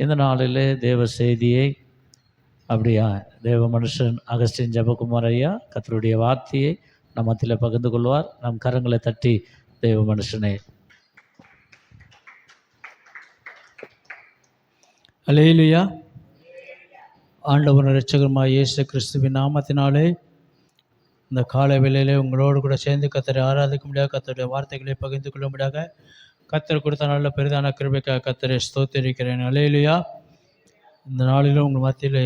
இந்த நாளிலே தேவ செய்தியை அப்படியா தேவ மனுஷன் அகஸ்டின் ஜெபகுமார் ஐயா கர்த்தருடைய வார்த்தையை நம் மத்தியில் பகிர்ந்து கொள்வார். நம் கரங்களை தட்டி தேவ மனுஷனே. அல்லேலூயா. ஆண்டவர் இரட்சகருமாய் இயேசு கிறிஸ்துவின் நாமத்தினாலே இந்த காலை வேளையிலே உங்களோடு கூட சேர்ந்து கர்த்தரை ஆராதிக்க முடியாது, கர்த்தருடைய வார்த்தைகளை பகிர்ந்து கொள்ள முடியாத கர்த்தர் கொடுத்த நல்ல பெரிதான கிருபைக்காக கர்த்தரை ஸ்தோத்திரிக்கிறேன். அல்லேலூயா. இந்த நாளிலும் உங்கள் மத்தியில்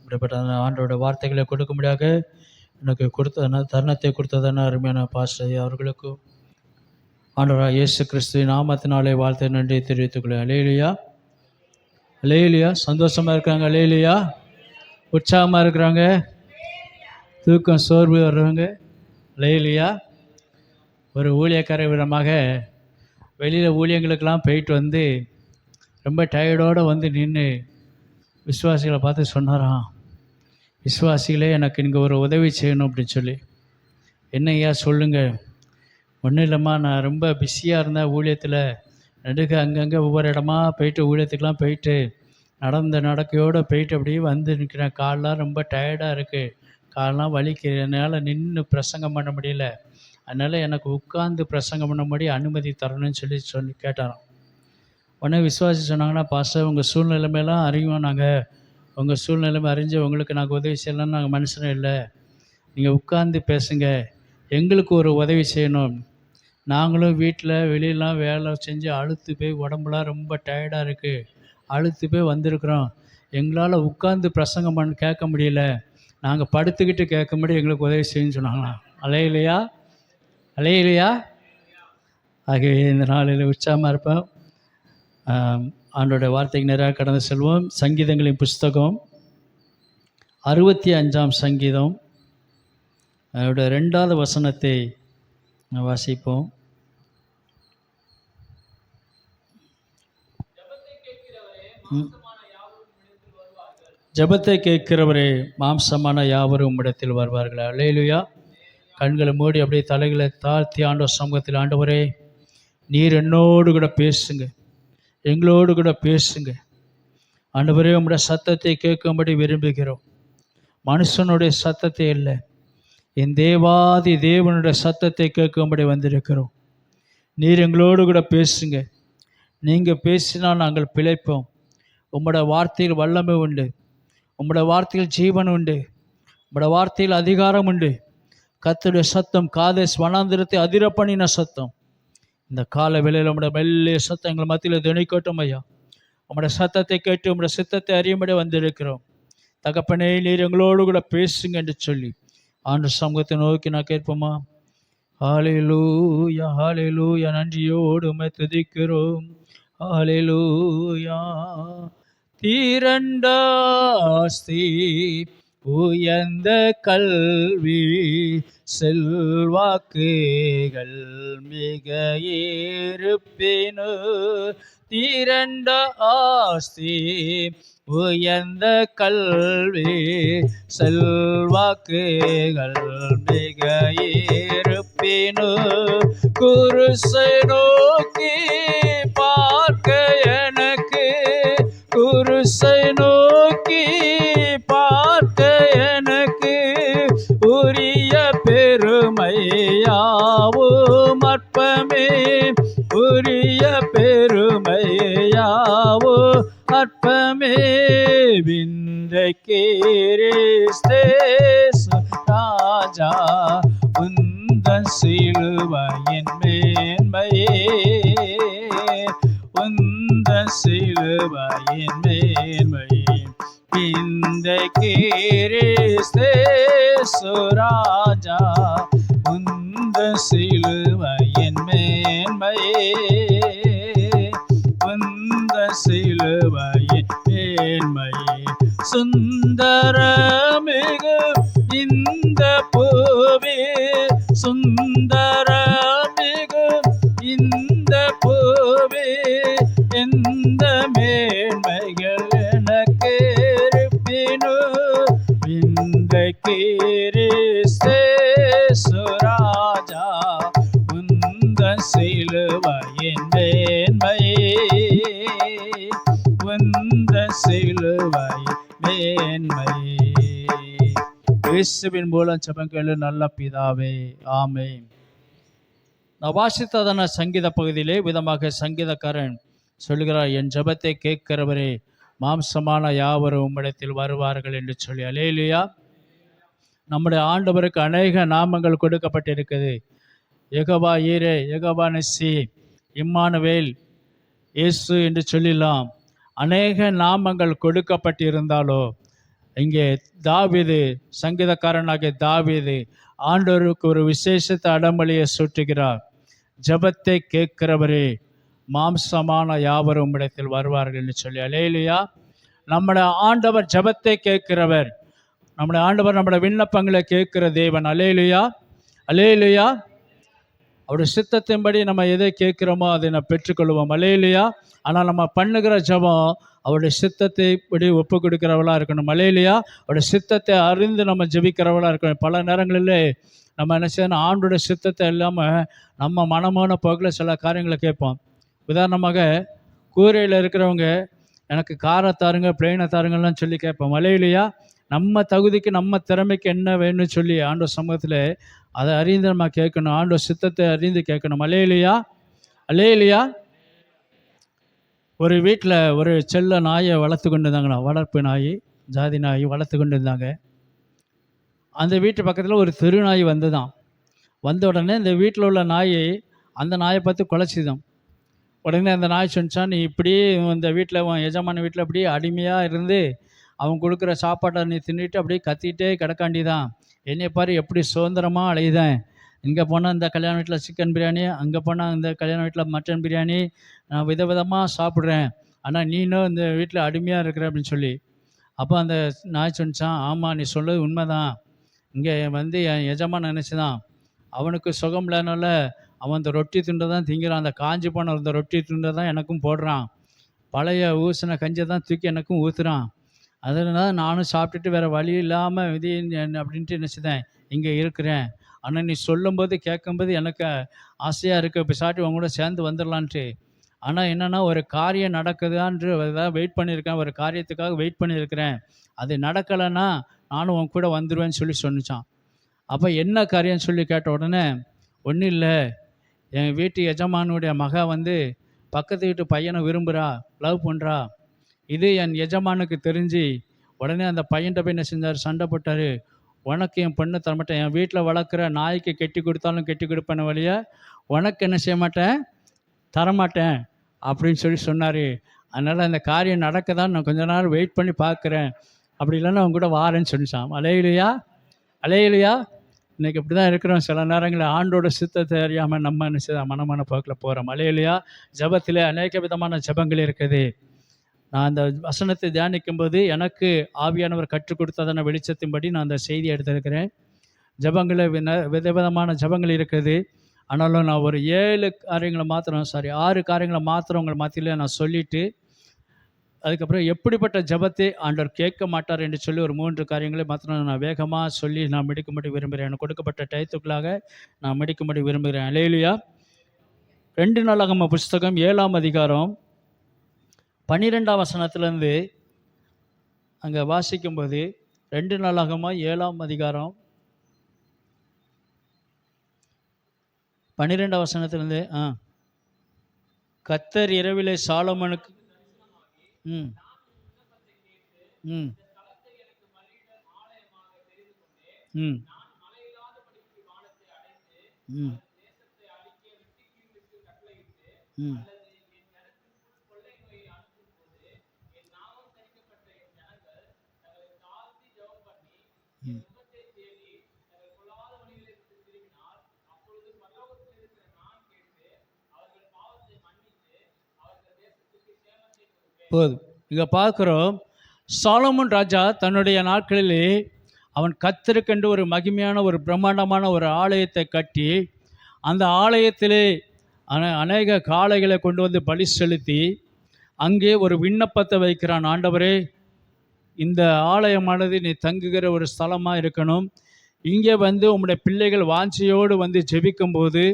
இப்படிப்பட்ட ஆண்டோட வார்த்தைகளை கொடுக்க முடியாத எனக்கு கொடுத்த தருணத்தை கொடுத்ததான அருமையான பாஸ்டர் அவர்களுக்கும் ஆண்டவராக இயேசு கிறிஸ்துவின் நாமத்தினாலே வாழ்த்தை நன்றி தெரிவித்துக்கொள்கிறேன். அல்லேலூயா. அல்லேலூயா. சந்தோஷமாக இருக்கிறாங்க. அல்லேலூயா. உற்சாகமாக இருக்கிறாங்க. தூக்கம் சோர்வு வர்றவங்க. அல்லேலூயா. ஒரு ஊழியக்கார விதமாக வெளியில் ஊழியங்களுக்கெல்லாம் போயிட்டு வந்து ரொம்ப டயர்டோடு வந்து நின்று விசுவாசிகளை பார்த்து சொன்னாராம், விசுவாசிகளே எனக்கு நீங்கள் ஒரு உதவி செய்யணும் அப்படின்னு சொல்லி. என்னையா சொல்லுங்கள். ஒன்றும் இல்லைம்மா, நான் ரொம்ப பிஸியாக இருந்தேன் ஊழியத்தில், நடுக்க அங்கங்கே ஒவ்வொரு இடமா போயிட்டு ஊழியத்துக்கெலாம் போயிட்டு நடக்கையோடு போயிட்டு அப்படியே வந்து நிற்கிறேன். காலெலாம் ரொம்ப டயர்டாக இருக்குது, காலெலாம் வலிக்குது, என்னால் நின்று பிரசங்கம் பண்ண முடியல, அதனால் எனக்கு உட்கார்ந்து பிரசங்கம் பண்ண அனுமதி தரணும்னு சொல்லி கேட்டாராம். உடனே விசுவாசி சொன்னாங்கன்னா, பாஸ்டர் உங்கள் சூழ்நிலைமையெல்லாம் அறியும், நாங்கள் உங்கள் சூழ்நிலைமை அறிஞ்சு உங்களுக்கு நாங்கள் உதவி செய்யலாம்னு நாங்கள் மனுஷனே இல்லை, நீங்கள் உட்கார்ந்து பேசுங்க, எங்களுக்கு ஒரு உதவி செய்யணும், நாங்களும் வீட்டில் வெளியெல்லாம் வேலை செஞ்சு அழுத்து போய் உடம்புலாம் ரொம்ப டயர்டாக இருக்குது, அழுத்து போய் வந்திருக்கிறோம், எங்களால் உட்கார்ந்து பிரசங்கம் கேட்க முடியல, நாங்கள் படுத்துக்கிட்டு கேட்க முடியும், எங்களுக்கு உதவி செய்யணும்னு சொன்னாங்களாம். அல்லேலூயா. அல்லேலூயா. ஆகவே இந்த நாளில் உற்சாகமாக இருப்போம். ஆண்டோட வார்த்தைக்கு நேராக கடந்து செல்வோம். சங்கீதங்களின் புஸ்தகம் 65ஆம் சங்கீதம் அதோட 2வது வசனத்தை வாசிப்போம். ஜெபத்தை கேட்கிறவரே மாம்சமான யாவரும் உம்மிடத்தில் வருவார்கள். அல்லேலூயா. கண்களை மூடி அப்படியே தலைகளை தாழ்த்தி ஆண்டவர் சமூகத்தில், ஆண்டவரே நீர் என்னோடு கூட பேசுங்க, எங்களோடு கூட பேசுங்க ஆண்டவரே, உம்முடைய சத்தத்தை கேட்கும்படி விரும்புகிறோம். மனுஷனுடைய சத்தத்தை இல்லை, என் தேவாதி தேவனுடைய சத்தத்தை கேட்கும்படி வந்திருக்கிறோம். நீர் எங்களோடு கூட பேசுங்க. நீங்கள் பேசினால் நாங்கள் பிழைப்போம். உம்முடைய வார்த்தையில் வல்லமை உண்டு, உம்முடைய வார்த்தையில் ஜீவன் உண்டு, உம்முடைய வார்த்தையில் அதிகாரம் உண்டு. கர்த்தருடைய சத்தம் காதேஸ் வனாந்திரத்தை அதிர பண்ணின சத்தம். இந்த கால வேளையில் உம்முடைய மெல்லிய சத்தம் எங்கள் மத்தியில் திணிக்கட்டும் ஐயா. உம்முடைய சத்தத்தை கேட்டு உம்முடைய சித்தத்தை அறியும்படி வந்திருக்கிறோம். தகப்பனே நீர் எங்களோடு கூட பேசுங்க என்று சொல்லி ஆண்டவர் சமூகத்தை நோக்கி நான் கேட்போமா? ஹல்லேலூயா. ஹல்லேலூயா. நன்றியோடு உம்மை துதிக்கிறோம். ஹல்லேலூயா. தீரண்ட ஆஸ்தி, உயர்ந்த கல்வி, செல்வாக்குகள் மிக இருப்பினு, தீரண்ட ஆஸ்தி, உயர்ந்த கல்வி, செல்வாக்குகள் மிக இருப்பினு, குருசை நோக்கி பார்க்க எனக்கு, குருசை நோக்கி பார்க்க எனக்கு, உரிய பெருமையாவும் அற்பமே, உரிய பெருமையாவோ அற்பமே, விந்தைக்கு கிறிஸ்து ராஜா உந்தன் சிலுவையின் மேன்மையே, உந்தன் சிலுவையின் மேன்மையே, விந்தைக்கு கிறிஸ்து ராஜா உந்தன் சிலுவையின் மேன்மையே, உந்தன் சிலுவையின் மேன்மையே, சுந்தரமிகு இந்த பூவே, சுந்தரமிகு இந்த பூவே, எந்த மேன்மைகள் எனக்கு இருப்பினோ, விந்தைக்கு கிறிஸ்து ராஜா உந்தன் சிலுவையின் மேன்மையே, அந்த சிலுவை மேன்மை. இயேசுவின் மூலம் ஜெபம் கேளு நல்ல பிதாவே, ஆமென். நான் வாசித்ததான சங்கீத பகுதியிலே விதமாக சங்கீதக்காரன் சொல்கிறார், என் ஜெபத்தை கேட்கிறவரே, மாம்சமான யாவரும் உம்மிடத்தில் வருவார்கள் என்று சொல்லி. அல்லேலூயா. நம்முடைய ஆண்டவருக்கு அநேக நாமங்கள் கொடுக்கப்பட்டிருக்குது. யெகோவா ஈரே, யெகோவா நிஸ்ஸி, இம்மானுவேல், இயேசு என்று சொல்லலாம். அநேக நாமங்கள் கொடுக்கப்பட்டிருந்தாலோ இங்கே தாவீது, சங்கீதக்காரனாகிய தாவீது ஆண்டவருக்கு ஒரு விசேஷத்தை அடமொழியை சுட்டுகிறார். ஜெபத்தை கேட்கிறவரே, மாம்சமான யாவரும் உம்மிடத்தில் வருவார்கள் என்று சொல்லி. அல்லேலூயா. நம்முடைய ஆண்டவர் ஜெபத்தை கேட்கிறவர். நம்முடைய ஆண்டவர் நம்முடைய விண்ணப்பங்களை கேட்கிற தேவன். அல்லேலூயா, அல்லேலூயா. அவருடைய சித்தத்தின்படி நம்ம எதை கேட்கிறோமோ அதை நம்ம பெற்றுக்கொள்வோம். அல்லேலூயா. ஆனால் நம்ம பண்ணுகிற ஜெபம் அவருடைய சித்தத்தை படி ஒப்பு கொடுக்கிறவளாக இருக்கணும். அல்லேலூயா. அவருடைய சித்தத்தை அறிந்து நம்ம ஜெபிக்கிறவளாக இருக்கணும். பல நேரங்களில் நம்ம என்ன செய்யணும், ஆண்டோட சித்தத்தை இல்லாமல் நம்ம மனமான போக்கில் சில காரியங்களை கேட்போம். உதாரணமாக கூரையில் இருக்கிறவங்க எனக்கு காரை தாருங்க, பிளெயினை தாருங்கலாம் சொல்லி கேட்போம். அல்லேலூயா. நம்ம தகுதிக்கு நம்ம திறமைக்கு என்ன வேணும்னு சொல்லி ஆண்டவர் சமூகத்தில் அதை அறிந்து நம்ம கேட்கணும். ஆண்டவர் சித்தத்தை அறிந்து கேட்கணும். அல்லேலூயா, அல்லேலூயா. ஒரு வீட்டில் ஒரு செல்ல நாயை வளர்த்து கொண்டு இருந்தாங்கண்ணா, வளர்ப்பு நாய், ஜாதி நாய் வளர்த்து கொண்டு இருந்தாங்க. அந்த வீட்டு பக்கத்தில் ஒரு தெரு நாய் வந்த உடனே இந்த வீட்டில் உள்ள நாயை அந்த நாயை பார்த்து குலைச்சிதான். உடனே அந்த நாய் சொன்னிச்சான், நீ இப்படியே இந்த வீட்டில் எஜமான வீட்டில் அப்படியே அடிமையாக இருந்து அவன் கொடுக்குற சாப்பாட்டை நீ தின்னுட்டு அப்படியே கத்திக்கிட்டே கிடக்காண்டி தான். என்னை பாரு எப்படி சுதந்திரமாக அலையுதேன். இங்கே போனால் இந்த கல்யாண வீட்டில் சிக்கன் பிரியாணி, அங்கே போனால் இந்த கல்யாண வீட்டில் மட்டன் பிரியாணி, நான் விதவிதமாக சாப்பிட்றேன். ஆனால் நீனும் இந்த வீட்டில் அடிமையாக இருக்கிற அப்படின்னு சொல்லி. அப்போ அந்த நாய் சொன்னிச்சான், ஆமாம் நீ சொல்வது உண்மைதான். இங்கே என் எஜமான நினச்சிதான் அவனுக்கு சுகம் இல்லைனால அவன் அந்த ரொட்டி துண்டை தான் திங்கிறான். அந்த காஞ்சி போன அந்த ரொட்டி துண்டை தான் எனக்கும் போடுறான். பழைய ஊசின கஞ்சி தான் தூக்கி எனக்கும் ஊற்றுறான். அதனால நானும் சாப்பிட்டுட்டு வேறு வழி இல்லாமல் இது அப்படின்ட்டு நினச்சிதேன் இங்கே இருக்கிறேன். ஆனால் நீ சொல்லும்போது கேட்கும்போது எனக்கு ஆசையாக இருக்குது, இப்போ சாப்பிட்டு உங்க கூட சேர்ந்து வந்துடலான்ட்டு. ஆனால் என்னென்னா ஒரு காரியம் நடக்குதான்று ஏதாவது வெயிட் பண்ணியிருக்கேன், ஒரு காரியத்துக்காக வெயிட் பண்ணியிருக்கிறேன். அது நடக்கலைன்னா நானும் உன் கூட வந்துடுவேன்னு சொன்னிச்சான். அப்போ என்ன காரியம்னு சொல்லி கேட்ட உடனே, ஒன்றும் இல்லை, என் வீட்டு எஜமானுடைய மக பக்கத்து வீட்டு பையனை விரும்புகிறா, லவ் பண்ணுறா. இது என் எஜமானுக்கு தெரிஞ்சு உடனே அந்த பையன்கிட்ட போய் என்ன செஞ்சார், சண்டை போட்டார். உனக்கு என் பொண்ணை தரமாட்டேன், என் வீட்டில் வளர்க்குற நாய்க்கு கெட்டி கொடுத்தாலும் கெட்டி கொடுப்பேன வழிய உனக்கு என்ன செய்ய மாட்டேன், தரமாட்டேன் அப்படின்னு சொன்னார். அதனால் அந்த காரியம் நடக்கதான் நான் கொஞ்ச நேரம் வெயிட் பண்ணி பார்க்குறேன், அப்படி இல்லைன்னா அவங்க கூட வாரேன்னு சொன்னிச்சான். அல்லேலூயா, அல்லேலூயா. இன்றைக்கி இப்படி தான் இருக்கிறோம். சில நேரங்களில் ஆண்டோட சித்தத்தை அறியாமல் நம்ம என்ன செய்ய மனமான போக்கில் போகிறோம். அல்லேலூயா. ஜெபத்தில் அநேக விதமான ஜெபங்கள் இருக்குது. நான் அந்த வசனத்தை தியானிக்கும்போது எனக்கு ஆவியானவர் கற்றுக் கொடுத்ததான வெளிச்சத்தின்படி நான் அந்த செய்தி எடுத்திருக்கிறேன். ஜெபங்களில் விதவிதமான ஜெபங்கள் இருக்குது. ஆனாலும் நான் ஒரு 6 காரியங்களை மாத்திரம் உங்கள் மத்தியில் நான் சொல்லிவிட்டு அதுக்கப்புறம் எப்படிப்பட்ட ஜெபத்தை ஆண்டவர் கேட்க மாட்டார் என்று சொல்லி ஒரு 3 காரியங்களை மாத்திரம் நான் வேகமாக சொல்லி நான் முடிக்கும்படி விரும்புகிறேன். எனக்கு கொடுக்கப்பட்ட டயத்துக்குள்ளாக நான் முடிக்கும்படி விரும்புகிறேன். அல்லேலூயா. 2 நாளாகம புஸ்தகம் 7ஆம் அதிகாரம் 12ஆம் வசனத்திலேருந்து அங்கே வாசிக்கும்போது 2 நாளாகம 7ஆம் அதிகாரம் 12ஆம் வசனத்திலேருந்து கர்த்தர் இரவிலே சாலொமோனுக்கு ம் ம் ம் ம் ம் போதும். இங்கே பார்க்குறோம், சாலமோன் ராஜா தன்னுடைய நாட்களிலே அவன் கர்த்தருக்கென்று ஒரு மகிமையான ஒரு பிரம்மாண்டமான ஒரு ஆலயத்தை கட்டி அந்த ஆலயத்திலே அநேக காளைகளை கொண்டு பலி செலுத்தி அங்கே ஒரு விண்ணப்பத்தை வைக்கிறான். ஆண்டவரே, இந்த ஆலயமானது நீ தங்குகிற ஒரு ஸ்தலமாக இருக்கணும். இங்கே உம்முடைய பிள்ளைகள் வாஞ்சியோடு ஜெபிக்கும்போது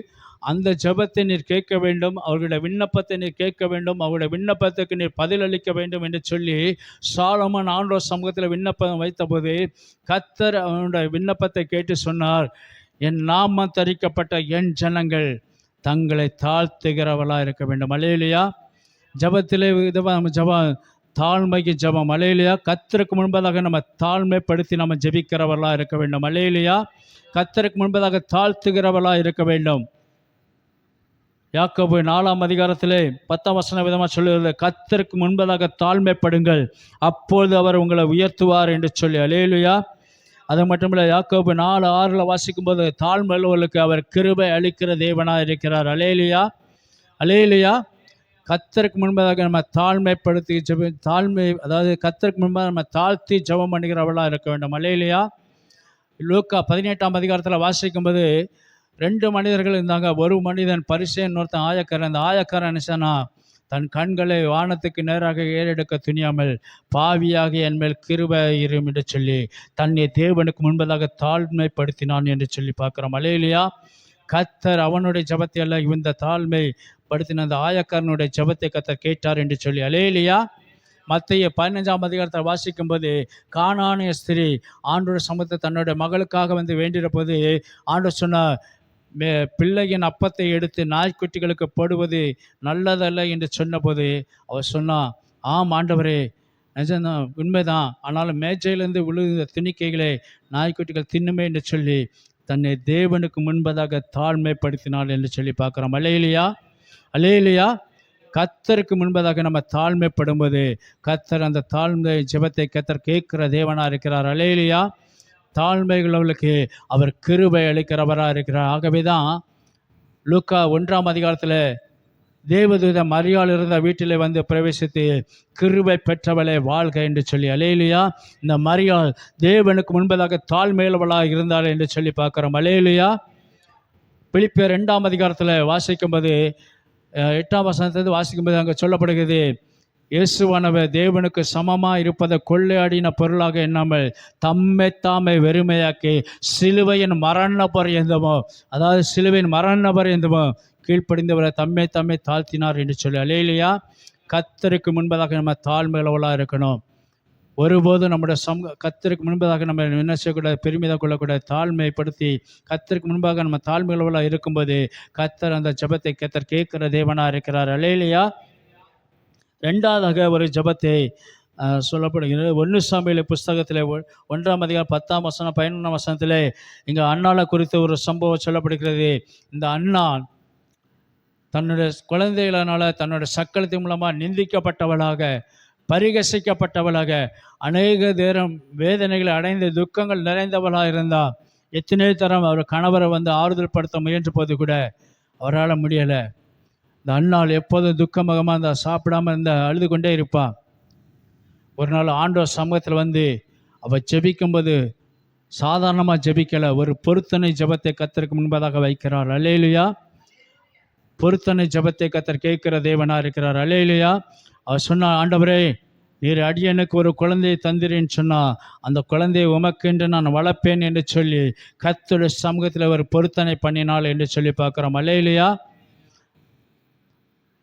அந்த ஜெபத்தை நீர் கேட்க வேண்டும், அவர்களுடைய விண்ணப்பத்தை நீர் கேட்க வேண்டும், அவருடைய விண்ணப்பத்துக்கு நீர் பதிலளிக்க வேண்டும் என்று சொல்லி சாலமோன் ஆண்டவர் சமூகத்தில் விண்ணப்பம் வைத்தபோது கர்த்தர் அவனுடைய விண்ணப்பத்தை கேட்டு சொன்னார், என் நாமம் தரிக்கப்பட்ட என் ஜனங்கள் தங்களை தாழ்த்துகிறவளாக இருக்க வேண்டும். அல்லேலூயா. ஜபத்திலே தாழ்மைக்கு ஜபம். அல்லேலூயா. கர்த்தருக்கு முன்பதாக நம்ம தாழ்மைப்படுத்தி நம்ம ஜெபிக்கிறவர்களாக இருக்க வேண்டும். அல்லேலூயா. கர்த்தருக்கு முன்பதாக தாழ்த்துகிறவர்களாக இருக்க வேண்டும். யாக்கோபு 4ஆம் அதிகாரத்திலே 10ஆம் வசனம் விதமாக சொல்லுகிறது, கர்த்தருக்கு முன்பதாக தாழ்மைப்படுங்கள், அப்பொழுது அவர் உங்களை உயர்த்துவார் என்று சொல்லி. அல்லேலூயா. அது மட்டும் இல்லை, யாக்கோபு 4:6 வாசிக்கும்போது தாழ்மையுள்ளவர்களுக்கு அவர் கிருபை அளிக்கிற தேவனாக இருக்கிறார். அல்லேலூயா. அல்லேலூயா. கர்த்தருக்கு முன்பதாக நம்ம தாழ்மைப்படுத்தி அதாவது கர்த்தருக்கு முன்பாக நம்ம தாழ்த்தி ஜெபம் பண்ணுகிறவர்களாக இருக்க வேண்டும். அல்லேலூயா. லூக்கா 18ஆம் அதிகாரத்தில் வாசிக்கும்போது 2 மனிதர்கள் இருந்தாங்க. ஒரு மனிதன் பரிசேயன், இன்னொருத்தன் ஆயக்காரன். அந்த ஆயக்காரன் நினைச்சானா, தன் கண்களை வானத்துக்கு நேராக ஏறெடுக்க துணியாமல் பாவியாக என் மேல் கிருபை இரும் என்று சொல்லி தன்னை தேவனுக்கு முன்பதாக தாழ்மைப்படுத்தினான் என்று சொல்லி பார்க்குறோம். அல்லேலூயா. கர்த்தர் அவனுடைய ஜெபத்தை அல்ல, இந்த தாழ்மைப்படுத்தின அந்த ஆயக்காரனுடைய ஜெபத்தை கர்த்தர் கேட்டார் என்று சொல்லி. அல்லேலூயா. மத்தேயு 15ஆம் அதிகாரத்தில் வாசிக்கும்போது கானானிய ஸ்திரீ ஆண்டவர் சமூகத்தை தன்னுடைய மகளுக்காக வந்து வேண்டிய போது ஆண்டவர் சொன்னார், பிள்ளையின் அப்பத்தை எடுத்து நாய்க்குட்டிகளுக்கு போடுவது நல்லதல்ல என்று சொன்னபோது அவர் சொன்னா, ஆம் ஆண்டவரே, நிஜம்தான், உண்மைதான், ஆனாலும் மேஜையிலிருந்து விழுந்த திணிக்கைகளை நாய்க்குட்டிகள் தின்னுமே என்று சொல்லி தன்னை தேவனுக்கு முன்பதாக தாழ்மைப்படுத்தினாள் என்று சொல்லி பார்க்குறோம். அல்லேலூயா. அல்லேலூயா. கர்த்தருக்கு முன்பதாக நம்ம தாழ்மைப்படும்போது கர்த்தர் அந்த தாழ்மை ஜெபத்தை கர்த்தர் கேட்கிற தேவனாக இருக்கிறார். அல்லேலூயா. தாழ்மைகளவர்களுக்கு அவர் கிருபை அளிக்கிறவராக இருக்கிறார். ஆகவே தான் லூக்கா 1ஆம் அதிகாரத்தில் தேவதூத மரியாள் இருந்த வீட்டிலே வந்து பிரவேசித்து கிருபை பெற்றவளே வாழ்க என்று சொல்லி. அல்லேலூயா. இந்த மரியாள் தேவனுக்கு முன்பதாக தாழ்மையுள்ளவளாக இருந்தாள் என்று சொல்லி பார்க்குறோம். அல்லேலூயா. பிலிப்பியர் 2ஆம் அதிகாரத்தில் வாசிக்கும்போது 8ஆம் வசனத்திலிருந்து வாசிக்கும்போது அங்கே சொல்லப்படுகிறது, இயேசுவானவர் தேவனுக்கு சமமாக இருப்பதை கொள்ளையாடின பொருளாக எண்ணாமல் தம்மை தாமே வெறுமையாக்கி சிலுவையின் மரண பரியந்தமோ, அதாவது சிலுவையின் மரண பரியந்தமோ கீழ்ப்படிந்தவரை தம்மை தாழ்த்தினார் என்று சொல்லி. அல்லேலூயா. கர்த்தருக்கு முன்பதாக நம்ம தாழ்மையுள்ளவளாக இருக்கணும். ஒருபோதும் நம்முடைய கர்த்தருக்கு முன்பதாக நம்ம என்ன செய்யக்கூடாது, பெருமிதம் கொள்ளக்கூடாது. தாழ்மைப்படுத்தி கர்த்தருக்கு முன்பாக நம்ம தாழ்மையுள்ளவளாக இருக்கும்போது கர்த்தர் அந்த ஜெபத்தை கர்த்தர் கேட்கிற தேவனாக இருக்கிறார். அல்லேலூயா. 2ஆவதாக ஒரு ஜெபத்தை சொல்லப்படுகிறது. 1 சாமுவேல் புஸ்தகத்தில் 1ஆம் அதிகாரம் 10ஆம் வசனம் 11ஆம் வசனத்தில் இங்கே அன்னாளை குறித்து ஒரு சம்பவம் சொல்லப்படுகிறது. இந்த அன்னாள் தன்னுடைய குழந்தைகளால் தன்னுடைய சக்களத்தின் மூலமாக நிந்திக்கப்பட்டவளாக, பரிகசிக்கப்பட்டவளாக, அநேக நேரம் வேதனைகளை அடைந்த துக்கங்கள் நிறைந்தவளாக இருந்தால் எத்தனை தரம் அவர் கணவரை வந்து ஆறுதல் படுத்த முயன்ற போது கூட அவரால் முடியலை. இந்த அன்னாள் எப்போதும் துக்கமுகமாக இருந்தால், சாப்பிடாமல் இருந்தால், அழுது கொண்டே இருப்பாள். ஒரு நாள் ஆண்டவர் சமூகத்தில் வந்து அவள் ஜெபிக்கும்போது சாதாரணமாக ஜெபிக்கலை, ஒரு பொருத்தனை ஜெபத்தை கர்த்தருக்கு முன்பதாக வைக்கிறார். அல்லேலூயா. பொருத்தனை ஜெபத்தை கர்த்தர் கேட்கிற தேவனாக இருக்கிறார். அல்லேலூயா. அவர் சொன்னார், ஆண்டவரே, நீர் அடியனுக்கு ஒரு குழந்தையை தந்திரேன்னு சொன்னால் அந்த குழந்தையை உமக்கென்று நான் வளர்ப்பேன் என்று சொல்லி கர்த்தருடைய சமூகத்தில் ஒரு பொருத்தனை பண்ணினாள் என்று சொல்லி பார்க்குறோம். அல்லேலூயா.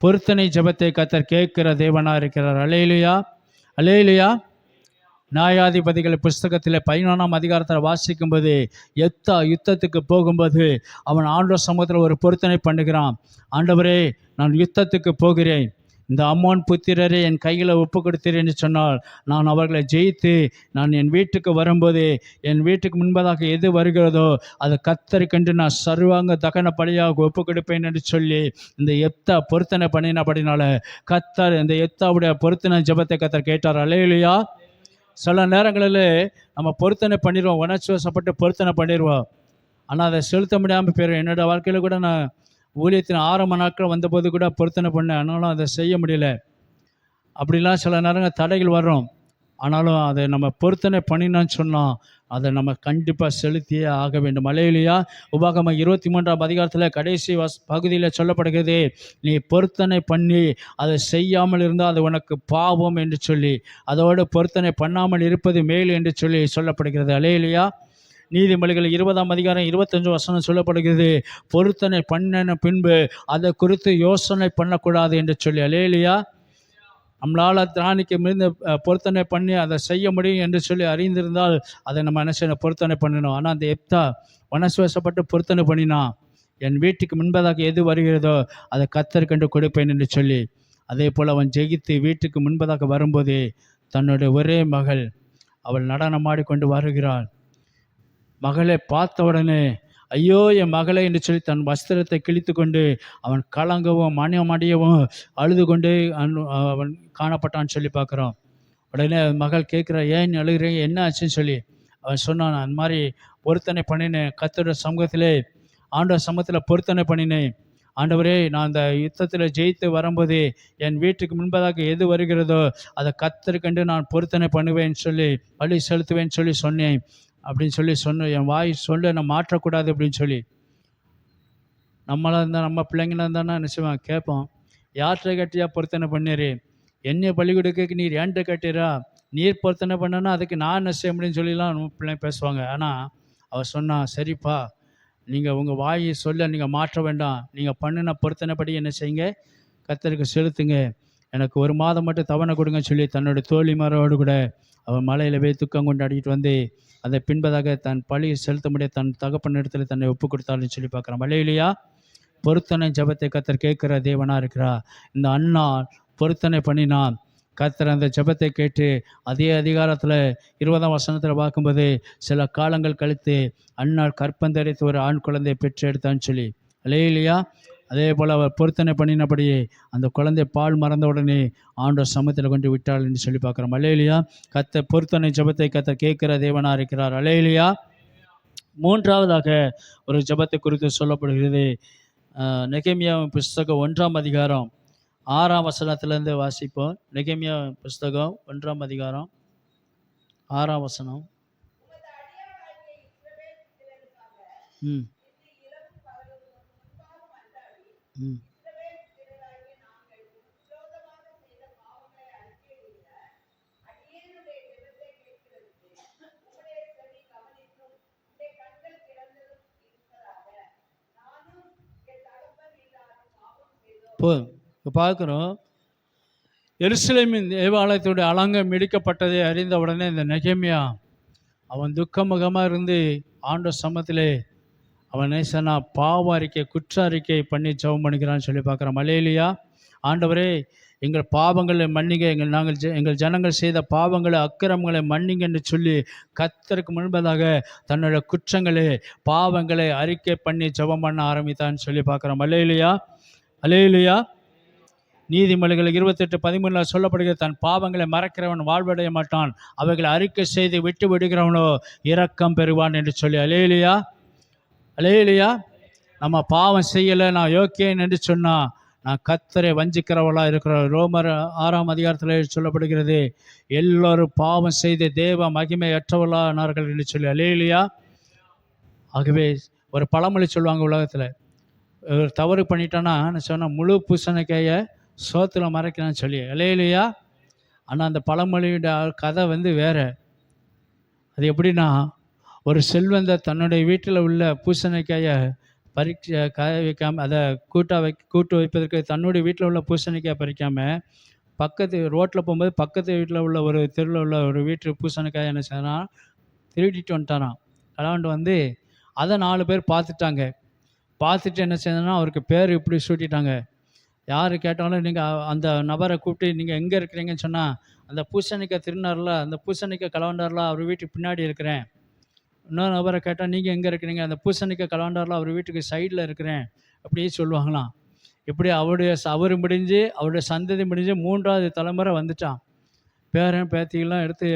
பொருத்தனை ஜெபத்தை கர்த்தர் கேட்கிற தேவனாக இருக்கிறார். அல்லேலூயா. அல்லேலூயா. நியாயாதிபதிகள் புஸ்தகத்தில் 11ஆம் அதிகாரத்தில் வாசிக்கும்போது எப்தா யுத்தத்துக்கு போகும்போது அவன் ஆண்டவர் சமூகத்தில் ஒரு பொருத்தனை பண்ணுகிறான். ஆண்டவரே, நான் யுத்தத்துக்கு போகிறேன், இந்த அம்மோன் புத்திரரை என் கையில் ஒப்பு கொடுத்தீரேன்னு சொன்னால் நான் அவர்களை ஜெயித்து நான் என் வீட்டுக்கு வரும்போது என் வீட்டுக்கு முன்பதாக எது வருகிறதோ அதை கர்த்தருக்கென்று நான் சர்வாங்க தகன பலியாக ஒப்பு கொடுப்பேன் என்று சொல்லி இந்த எப்தா பொருத்தனை பண்ணினபடினால கர்த்தர் இந்த எப்தாவுடைய பொருத்தனை ஜெபத்தை கர்த்தர் கேட்டார். அல்லேலூயா. சில நேரங்களில் நம்ம பொருத்தனை பண்ணிடுவோம், உணர்ச்சி வசப்பட்டு பொருத்தனை பண்ணிடுவோம், ஆனால் அதை செலுத்த முடியாமல் போயிடும். என்னோடய வாழ்க்கையில் கூட நான் ஊழியத்தின் ஆரம்ப நாட்கள் வந்தபோது கூட பொருத்தனை பண்ணேன், ஆனாலும் அதை செய்ய முடியல. அப்படிலாம் சில நேரங்கள் தடைகள் வரும். ஆனாலும் அதை நம்ம பொருத்தனை பண்ணினான்னு சொன்னால் அதை நம்ம கண்டிப்பாக செலுத்தியே ஆக வேண்டும். அல்லேலூயா. உபாகமம் 23ஆம் அதிகாரத்தில் கடைசி பகுதியில் சொல்லப்படுகிறது, நீ பொருத்தனை பண்ணி அதை செய்யாமல் இருந்தால் அது உனக்கு பாவம் என்று சொல்லி, அதோடு பொருத்தனை பண்ணாமல் இருப்பது மேல் என்று சொல்லி சொல்லப்படுகிறது. அல்லேலூயா. நீதிமொழிகள் 20ஆம் அதிகாரம் 25 வசனம் சொல்லப்படுகிறது, பொருத்தனை பண்ணின பின்பு அதை குறித்து யோசனை பண்ணக்கூடாது என்று சொல்லி. அல்லேலூயா. நம்மளால் திராணிக்கு மிகுந்த பொருத்தனை பண்ணி அதை செய்ய முடியும் என்று சொல்லி அறிந்திருந்தால் அதை நம்ம என்ன செய்யணும், பொருத்தனை பண்ணணும். ஆனால் அந்த எப்தா மனசுவசப்பட்டு பொருத்தனை பண்ணினா, என் வீட்டுக்கு முன்பதாக எது வருகிறதோ அதை கர்த்தருக்கென்று கொடுப்பேன் என்று சொல்லி. அதே போல் அவன் ஜெயித்து வீட்டுக்கு முன்பதாக வரும்போதே தன்னுடைய ஒரே மகள் அவள் நடனமாடிக்கொண்டு வருகிறாள். மகளை பார்த்த உடனே, ஐயோ என் மகளை என்று சொல்லி தன் வஸ்திரத்தை கிழித்து கொண்டு அவன் கலங்கவும் மணியமடியவும் அழுது கொண்டு அவன் காணப்பட்டான்னு சொல்லி பார்க்குறோம். உடனே மகள் கேட்குறா, ஏன் அழுகிறீங்க, என்ன ஆச்சுன்னு சொல்லி. அவன் சொன்னான், அந்த மாதிரி பொருத்தனை பண்ணினேன், கர்த்தருடைய சமூகத்திலே ஆண்டவர் சமூகத்தில் பொருத்தனை பண்ணினேன். ஆண்டவரே, நான் அந்த யுத்தத்தில் ஜெயித்து வரும்போது என் வீட்டுக்கு முன்பதாக எது வருகிறதோ அதை கர்த்தருக்கென்று நான் பொருத்தனை பண்ணுவேன்னு சொல்லி பலி செலுத்துவேன்னு சொல்லி சொன்னேன் அப்படின்னு சொல்லி சொன்ன. என் வாய் சொல்ல நான் மாற்றக்கூடாது அப்படின்னு சொல்லி. நம்மளாக இருந்தால், நம்ம பிள்ளைங்களாக இருந்தானா நிச்சயமாக கேட்போம், யார்கிட்ட கட்டியா பொருத்தனை பண்ணீர், என்ன பலி கொடுக்க நீர் ஏன்ட்ட கட்டிரா, நீர் பொருத்தனை பண்ணனா அதுக்கு நான் என்ன செய்ய முடியும்னு சொல்லிலாம் நம்ம பிள்ளைங்க பேசுவாங்க. ஆனால் அவர் சொன்னா, சரிப்பா, நீங்கள் உங்கள் வாயை சொல்ல நீங்கள் மாற்ற வேண்டாம், நீங்கள் பண்ணின பொருத்தனைப்படி என்ன செய்யுங்க, கர்த்தருக்கு செலுத்துங்க, எனக்கு 1 மாதம் மட்டும் தவணை கொடுங்கன்னு சொல்லி தன்னோட தோழிமாரோடு கூட அவன் மலையில் போய் துக்கம் கொண்டாடிட்டு வந்து அதை பின்பதாக தன் பழியை செலுத்த முடிய தன் தகப்பன் இடத்துல தன்னை ஒப்பு கொடுத்தாருன்னு சொல்லி பார்க்குறான். மலையிலையா பொருத்தனை ஜெபத்தை கர்த்தர் கேட்குற தேவனாக இருக்கிறா. இந்த அண்ணா பொருத்தனை பண்ணினான். கர்த்தர் அந்த ஜெபத்தை கேட்டு அதே அதிகாரத்தில் 20ஆம் வசனத்தில் பார்க்கும்போது, சில காலங்கள் கழித்து அண்ணாள் கற்பந்தரித்து ஒரு ஆண் குழந்தையை பெற்று எடுத்தான்னு சொல்லி. அல்லேலூயா. அதே போல் அவர் பொருத்தனை பண்ணினபடியே அந்த குழந்தை பால் மறந்த உடனே ஆண்டவர் சமூகத்தில் கொண்டு விட்டாள் என்று சொல்லி பார்க்குறோம். அல்லேலூயா. கர்த்தர் பொருத்தனை ஜெபத்தை கர்த்தர் கேட்கிற தேவனாக இருக்கிறார். அல்லேலூயா. 3ஆவதாக ஒரு ஜெபத்தை குறித்து சொல்லப்படுகிறது. நெகேமியாவின் புஸ்தகம் 1ஆம் அதிகாரம் 6ஆம் வசனத்திலேருந்து வாசிப்போம். நெகேமியாவின் புஸ்தகம் 1ஆம் அதிகாரம் 6ஆம் வசனம். ம் ம் இப்போ பார்க்குறோம், எருசலேமின் தேவாலயத்துடைய அலங்கம் இடிக்கப்பட்டதை அறிந்த உடனே இந்த நெகேமியா அவன் துக்கமுகமாக இருந்து ஆண்டவர் சமூகத்திலே அவன் நேசனா பாவ அறிக்கை, குற்ற அறிக்கை பண்ணி ஜெபம் பண்ணிக்கிறான்னு சொல்லி பார்க்குறான். அல்லேலூயா. ஆண்டவரே, எங்கள் பாவங்களை மன்னிங்க, எங்கள் ஜனங்கள் செய்த பாவங்களை அக்கிரமங்களை மன்னிங்க என்று சொல்லி கர்த்தருக்கு முன்பதாக தன்னுடைய குற்றங்களை பாவங்களை அறிக்கை பண்ணி ஜெபம் பண்ண ஆரம்பித்தான்னு சொல்லி பார்க்குறோம். அல்லேலூயா. அல்லேலூயா. நீதிமொழிகள் 28:13 சொல்லப்படுகிற, தன் பாவங்களை மறக்கிறவன் வாழ்வடைய மாட்டான், அவைகளை அறிக்கை செய்து விட்டு விடுகிறவனோ இரக்கம் பெறுவான் என்று சொல்லி. அல்லேலூயா. அல்லேலூயா. நம்ம பாவம் செய்யலை, நான் யோக்கியன் என்று சொன்னால் நான் கர்த்தரை வஞ்சிக்கிறவளாக இருக்கிறோம். ரோமர் 6ஆம் அதிகாரத்தில் சொல்லப்படுகிறது, எல்லோரும் பாவம் செய்து தேவ மகிமையற்றவளானார்கள் என்று சொல்லி. அல்லேலூயா. ஆகவே ஒரு பழமொழி சொல்லுவாங்க உலகத்தில், ஒரு தவறு பண்ணிட்டான்னா சொன்னால் முழு பூசணிக்காயை சோத்தில் மறைக்கலான்னு சொல்லி. அல்லேலூயா. ஆனால் அந்த பழமொழியோட கதை வேறு. அது எப்படின்னா, ஒரு செல்வந்த தன்னுடைய வீட்டில் உள்ள பூசணிக்காயை காய வைக்காமல், அதை கூட்டு வைப்பதற்கு தன்னுடைய வீட்டில் உள்ள பூசணிக்காயை பறிக்காமல் பக்கத்து ரோட்டில் போகும்போது பக்கத்து வீட்டில் உள்ள ஒரு தெருவில் உள்ள ஒரு வீட்டு பூசணிக்காயை என்ன செய்யறான், திருடிட்டு வந்துட்டாரான். கலாண்டு அதை 4 பேர் பார்த்துட்டு என்ன செய்யணும்னா அவருக்கு பேர் இப்படி சூட்டிட்டாங்க. யார் கேட்டாலும் நீங்கள் அந்த நபரை கூப்பிட்டு நீங்கள் எங்கே இருக்கிறீங்கன்னு சொன்னால், அந்த பூசணிக்காய் திருநாரில் அந்த பூசணிக்காய் கலவண்டாரில் அவர் வீட்டுக்கு பின்னாடி இருக்கிறேன். இன்னொரு நபரை கேட்டால் நீங்கள் எங்கே இருக்கிறீங்க, அந்த பூசணிக்காய் கலவண்டாரில் அவர் வீட்டுக்கு சைடில் இருக்கிறேன் அப்படியே சொல்லுவாங்களாம். இப்படி அவர் முடிஞ்சு அவருடைய சந்ததி முடிஞ்சு 3வது தலைமுறை வந்துட்டான். பேரன் பேத்திகள்லாம் எடுத்து.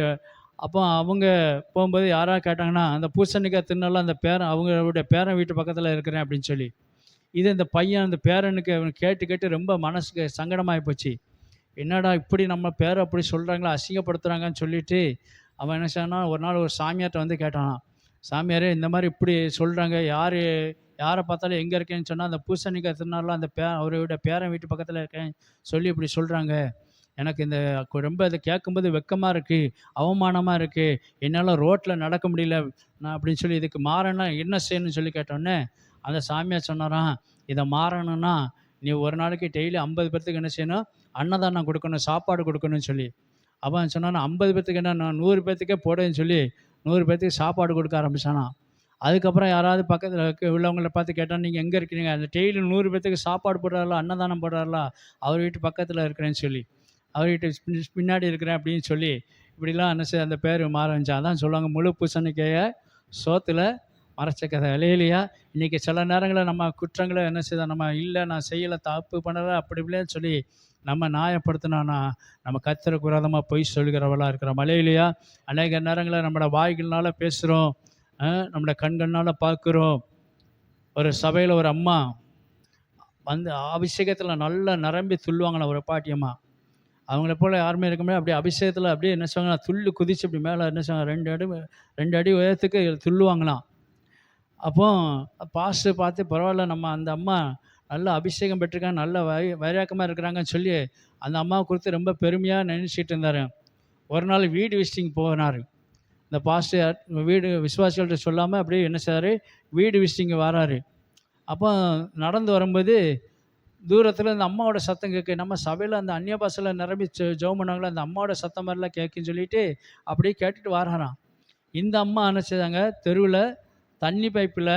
அப்போ அவங்க போகும்போது யாராவது கேட்டாங்கன்னா, அந்த பூசணிக்காய் திருநாளில் அந்த அவங்களுடைய பேரன் வீட்டு பக்கத்தில் இருக்கிறேன் அப்படின்னு சொல்லி. இந்த பையன் அந்த பேரனுக்கு அவன் கேட்டு ரொம்ப மனசுக்கு சங்கடமாகி போச்சு. என்னடா இப்படி நம்ம பேரை அப்படி சொல்கிறாங்களா, அசிங்கப்படுத்துகிறாங்கன்னு சொல்லிட்டு அவன் என்ன செய்யனா, ஒரு நாள் ஒரு சாமியார்கிட்ட கேட்டானா, சாமியாரே இந்த மாதிரி இப்படி சொல்கிறாங்க, யாரை பார்த்தாலும் எங்கே இருக்கேன்னு சொன்னால் அந்த பூசணிக்காய் திருநாளில் அந்த அவருடைய பேரன் வீட்டு பக்கத்தில் இருக்கேன் சொல்லி இப்படி சொல்கிறாங்க, எனக்கு இந்த ரொம்ப இதை கேட்கும்போது வெட்கமாக இருக்குது, அவமானமாக இருக்குது, என்னால் ரோட்டில் நடக்க முடியல நான் அப்படின்னு சொல்லி, இதுக்கு மாறனா என்ன செய்யணும்னு சொல்லி கேட்டோன்னே, அந்த சாமியார் சொன்னாராம், இதை மாறணும்னா நீ ஒரு நாளைக்கு டெய்லி 50 பேர்த்துக்கு என்ன செய்யணும், அன்னதானம் கொடுக்கணும், சாப்பாடு கொடுக்கணும்னு சொல்லி. அவன் சொன்னானா 50 பேர்த்துக்கு என்ன, நான் 100 பேர்த்துக்கே போடுன்னு சொல்லி 100 பேர்த்துக்கு சாப்பாடு கொடுக்க ஆரம்பிச்சானாம். அதுக்கப்புறம் யாராவது பக்கத்தில் உள்ளவங்கள பார்த்து கேட்டால், நீங்கள் எங்கே இருக்கிறீங்க, அந்த டெய்லி 100 பேர்த்துக்கு சாப்பாடு போடுறாரா, அன்னதானம் போடுறாரா, அவர் வீட்டு பக்கத்தில் இருக்கிறேன்னு சொல்லி, அவர் வீட்டு பின்னாடி இருக்கிறேன் அப்படின்னு சொல்லி, இப்படிலாம் என்ன செய்ய அந்த பேர் மாற இருந்துச்சு. அதான் சொல்லுவாங்க, முழு பூசணிக்காயை சோத்தில் மறைச்ச கதை. இல்லையா? இன்றைக்கி சில நேரங்களில் நம்ம குற்றங்களை என்ன செய்தோம், நம்ம இல்லை நான் செய்யலை, தப்பு பண்ணலை, அப்படி இப்படின்னு சொல்லி நம்ம நியாயப்படுத்தினோன்னா நம்ம கர்த்தருக்கு விரோதமாக பொய் சொல்கிறவளாக இருக்கிறோம். இல்லையா? அநேக நேரங்களில் நம்மளோட வாய்கள்னால பேசுகிறோம், நம்மளோட கண்கள்னால பார்க்குறோம். ஒரு சபையில் ஒரு அம்மா வந்து அபிஷேகத்தில் நல்லா நிரம்பி துள்ளுவாங்களாம், ஒரு பாட்டியம்மா. அவங்கள போல் யாருமே இருக்க முடியாது. அப்படியே அபிஷேகத்தில் அப்படியே என்ன செய்வாங்கன்னா, துள்ளி குதிச்சு அப்படி மேலே என்ன செய்வாங்க, 2 அடி உயரத்துக்கு துள்ளுவாங்களாம். அப்போ பாஸ்டர் பார்த்து, பரவாயில்ல நம்ம அந்த அம்மா நல்லா அபிஷேகம் பெற்றிருக்காங்க, நல்ல வைராக்கமாக இருக்கிறாங்கன்னு சொல்லி அந்த அம்மாவை குறித்து ரொம்ப பெருமையாக நினச்சிட்டு இருந்தார். ஒரு நாள் வீடு விசிட்டிங் போனார். இந்த பாஸ்டர் வீடு விசுவாசிகள்கிட்ட சொல்லாமல் அப்படியே என்ன செய்றாரு, வீடு விசிட்டிங் வராரு. அப்போ நடந்து வரும்போது தூரத்தில் இந்த அம்மாவோட சத்தம் கேட்கு. நம்ம சபையில் அந்த அந்நிய பாஷையில் நிரம்பி ஜெபம் பண்ணாங்களே, அந்த அம்மாவோட சத்தம் மாதிரிலாம் கேட்குன்னு சொல்லிட்டு அப்படியே கேட்டுட்டு வராராம். இந்த அம்மா என்ன செய்தாங்க, தெருவில் தண்ணி பைப்பில்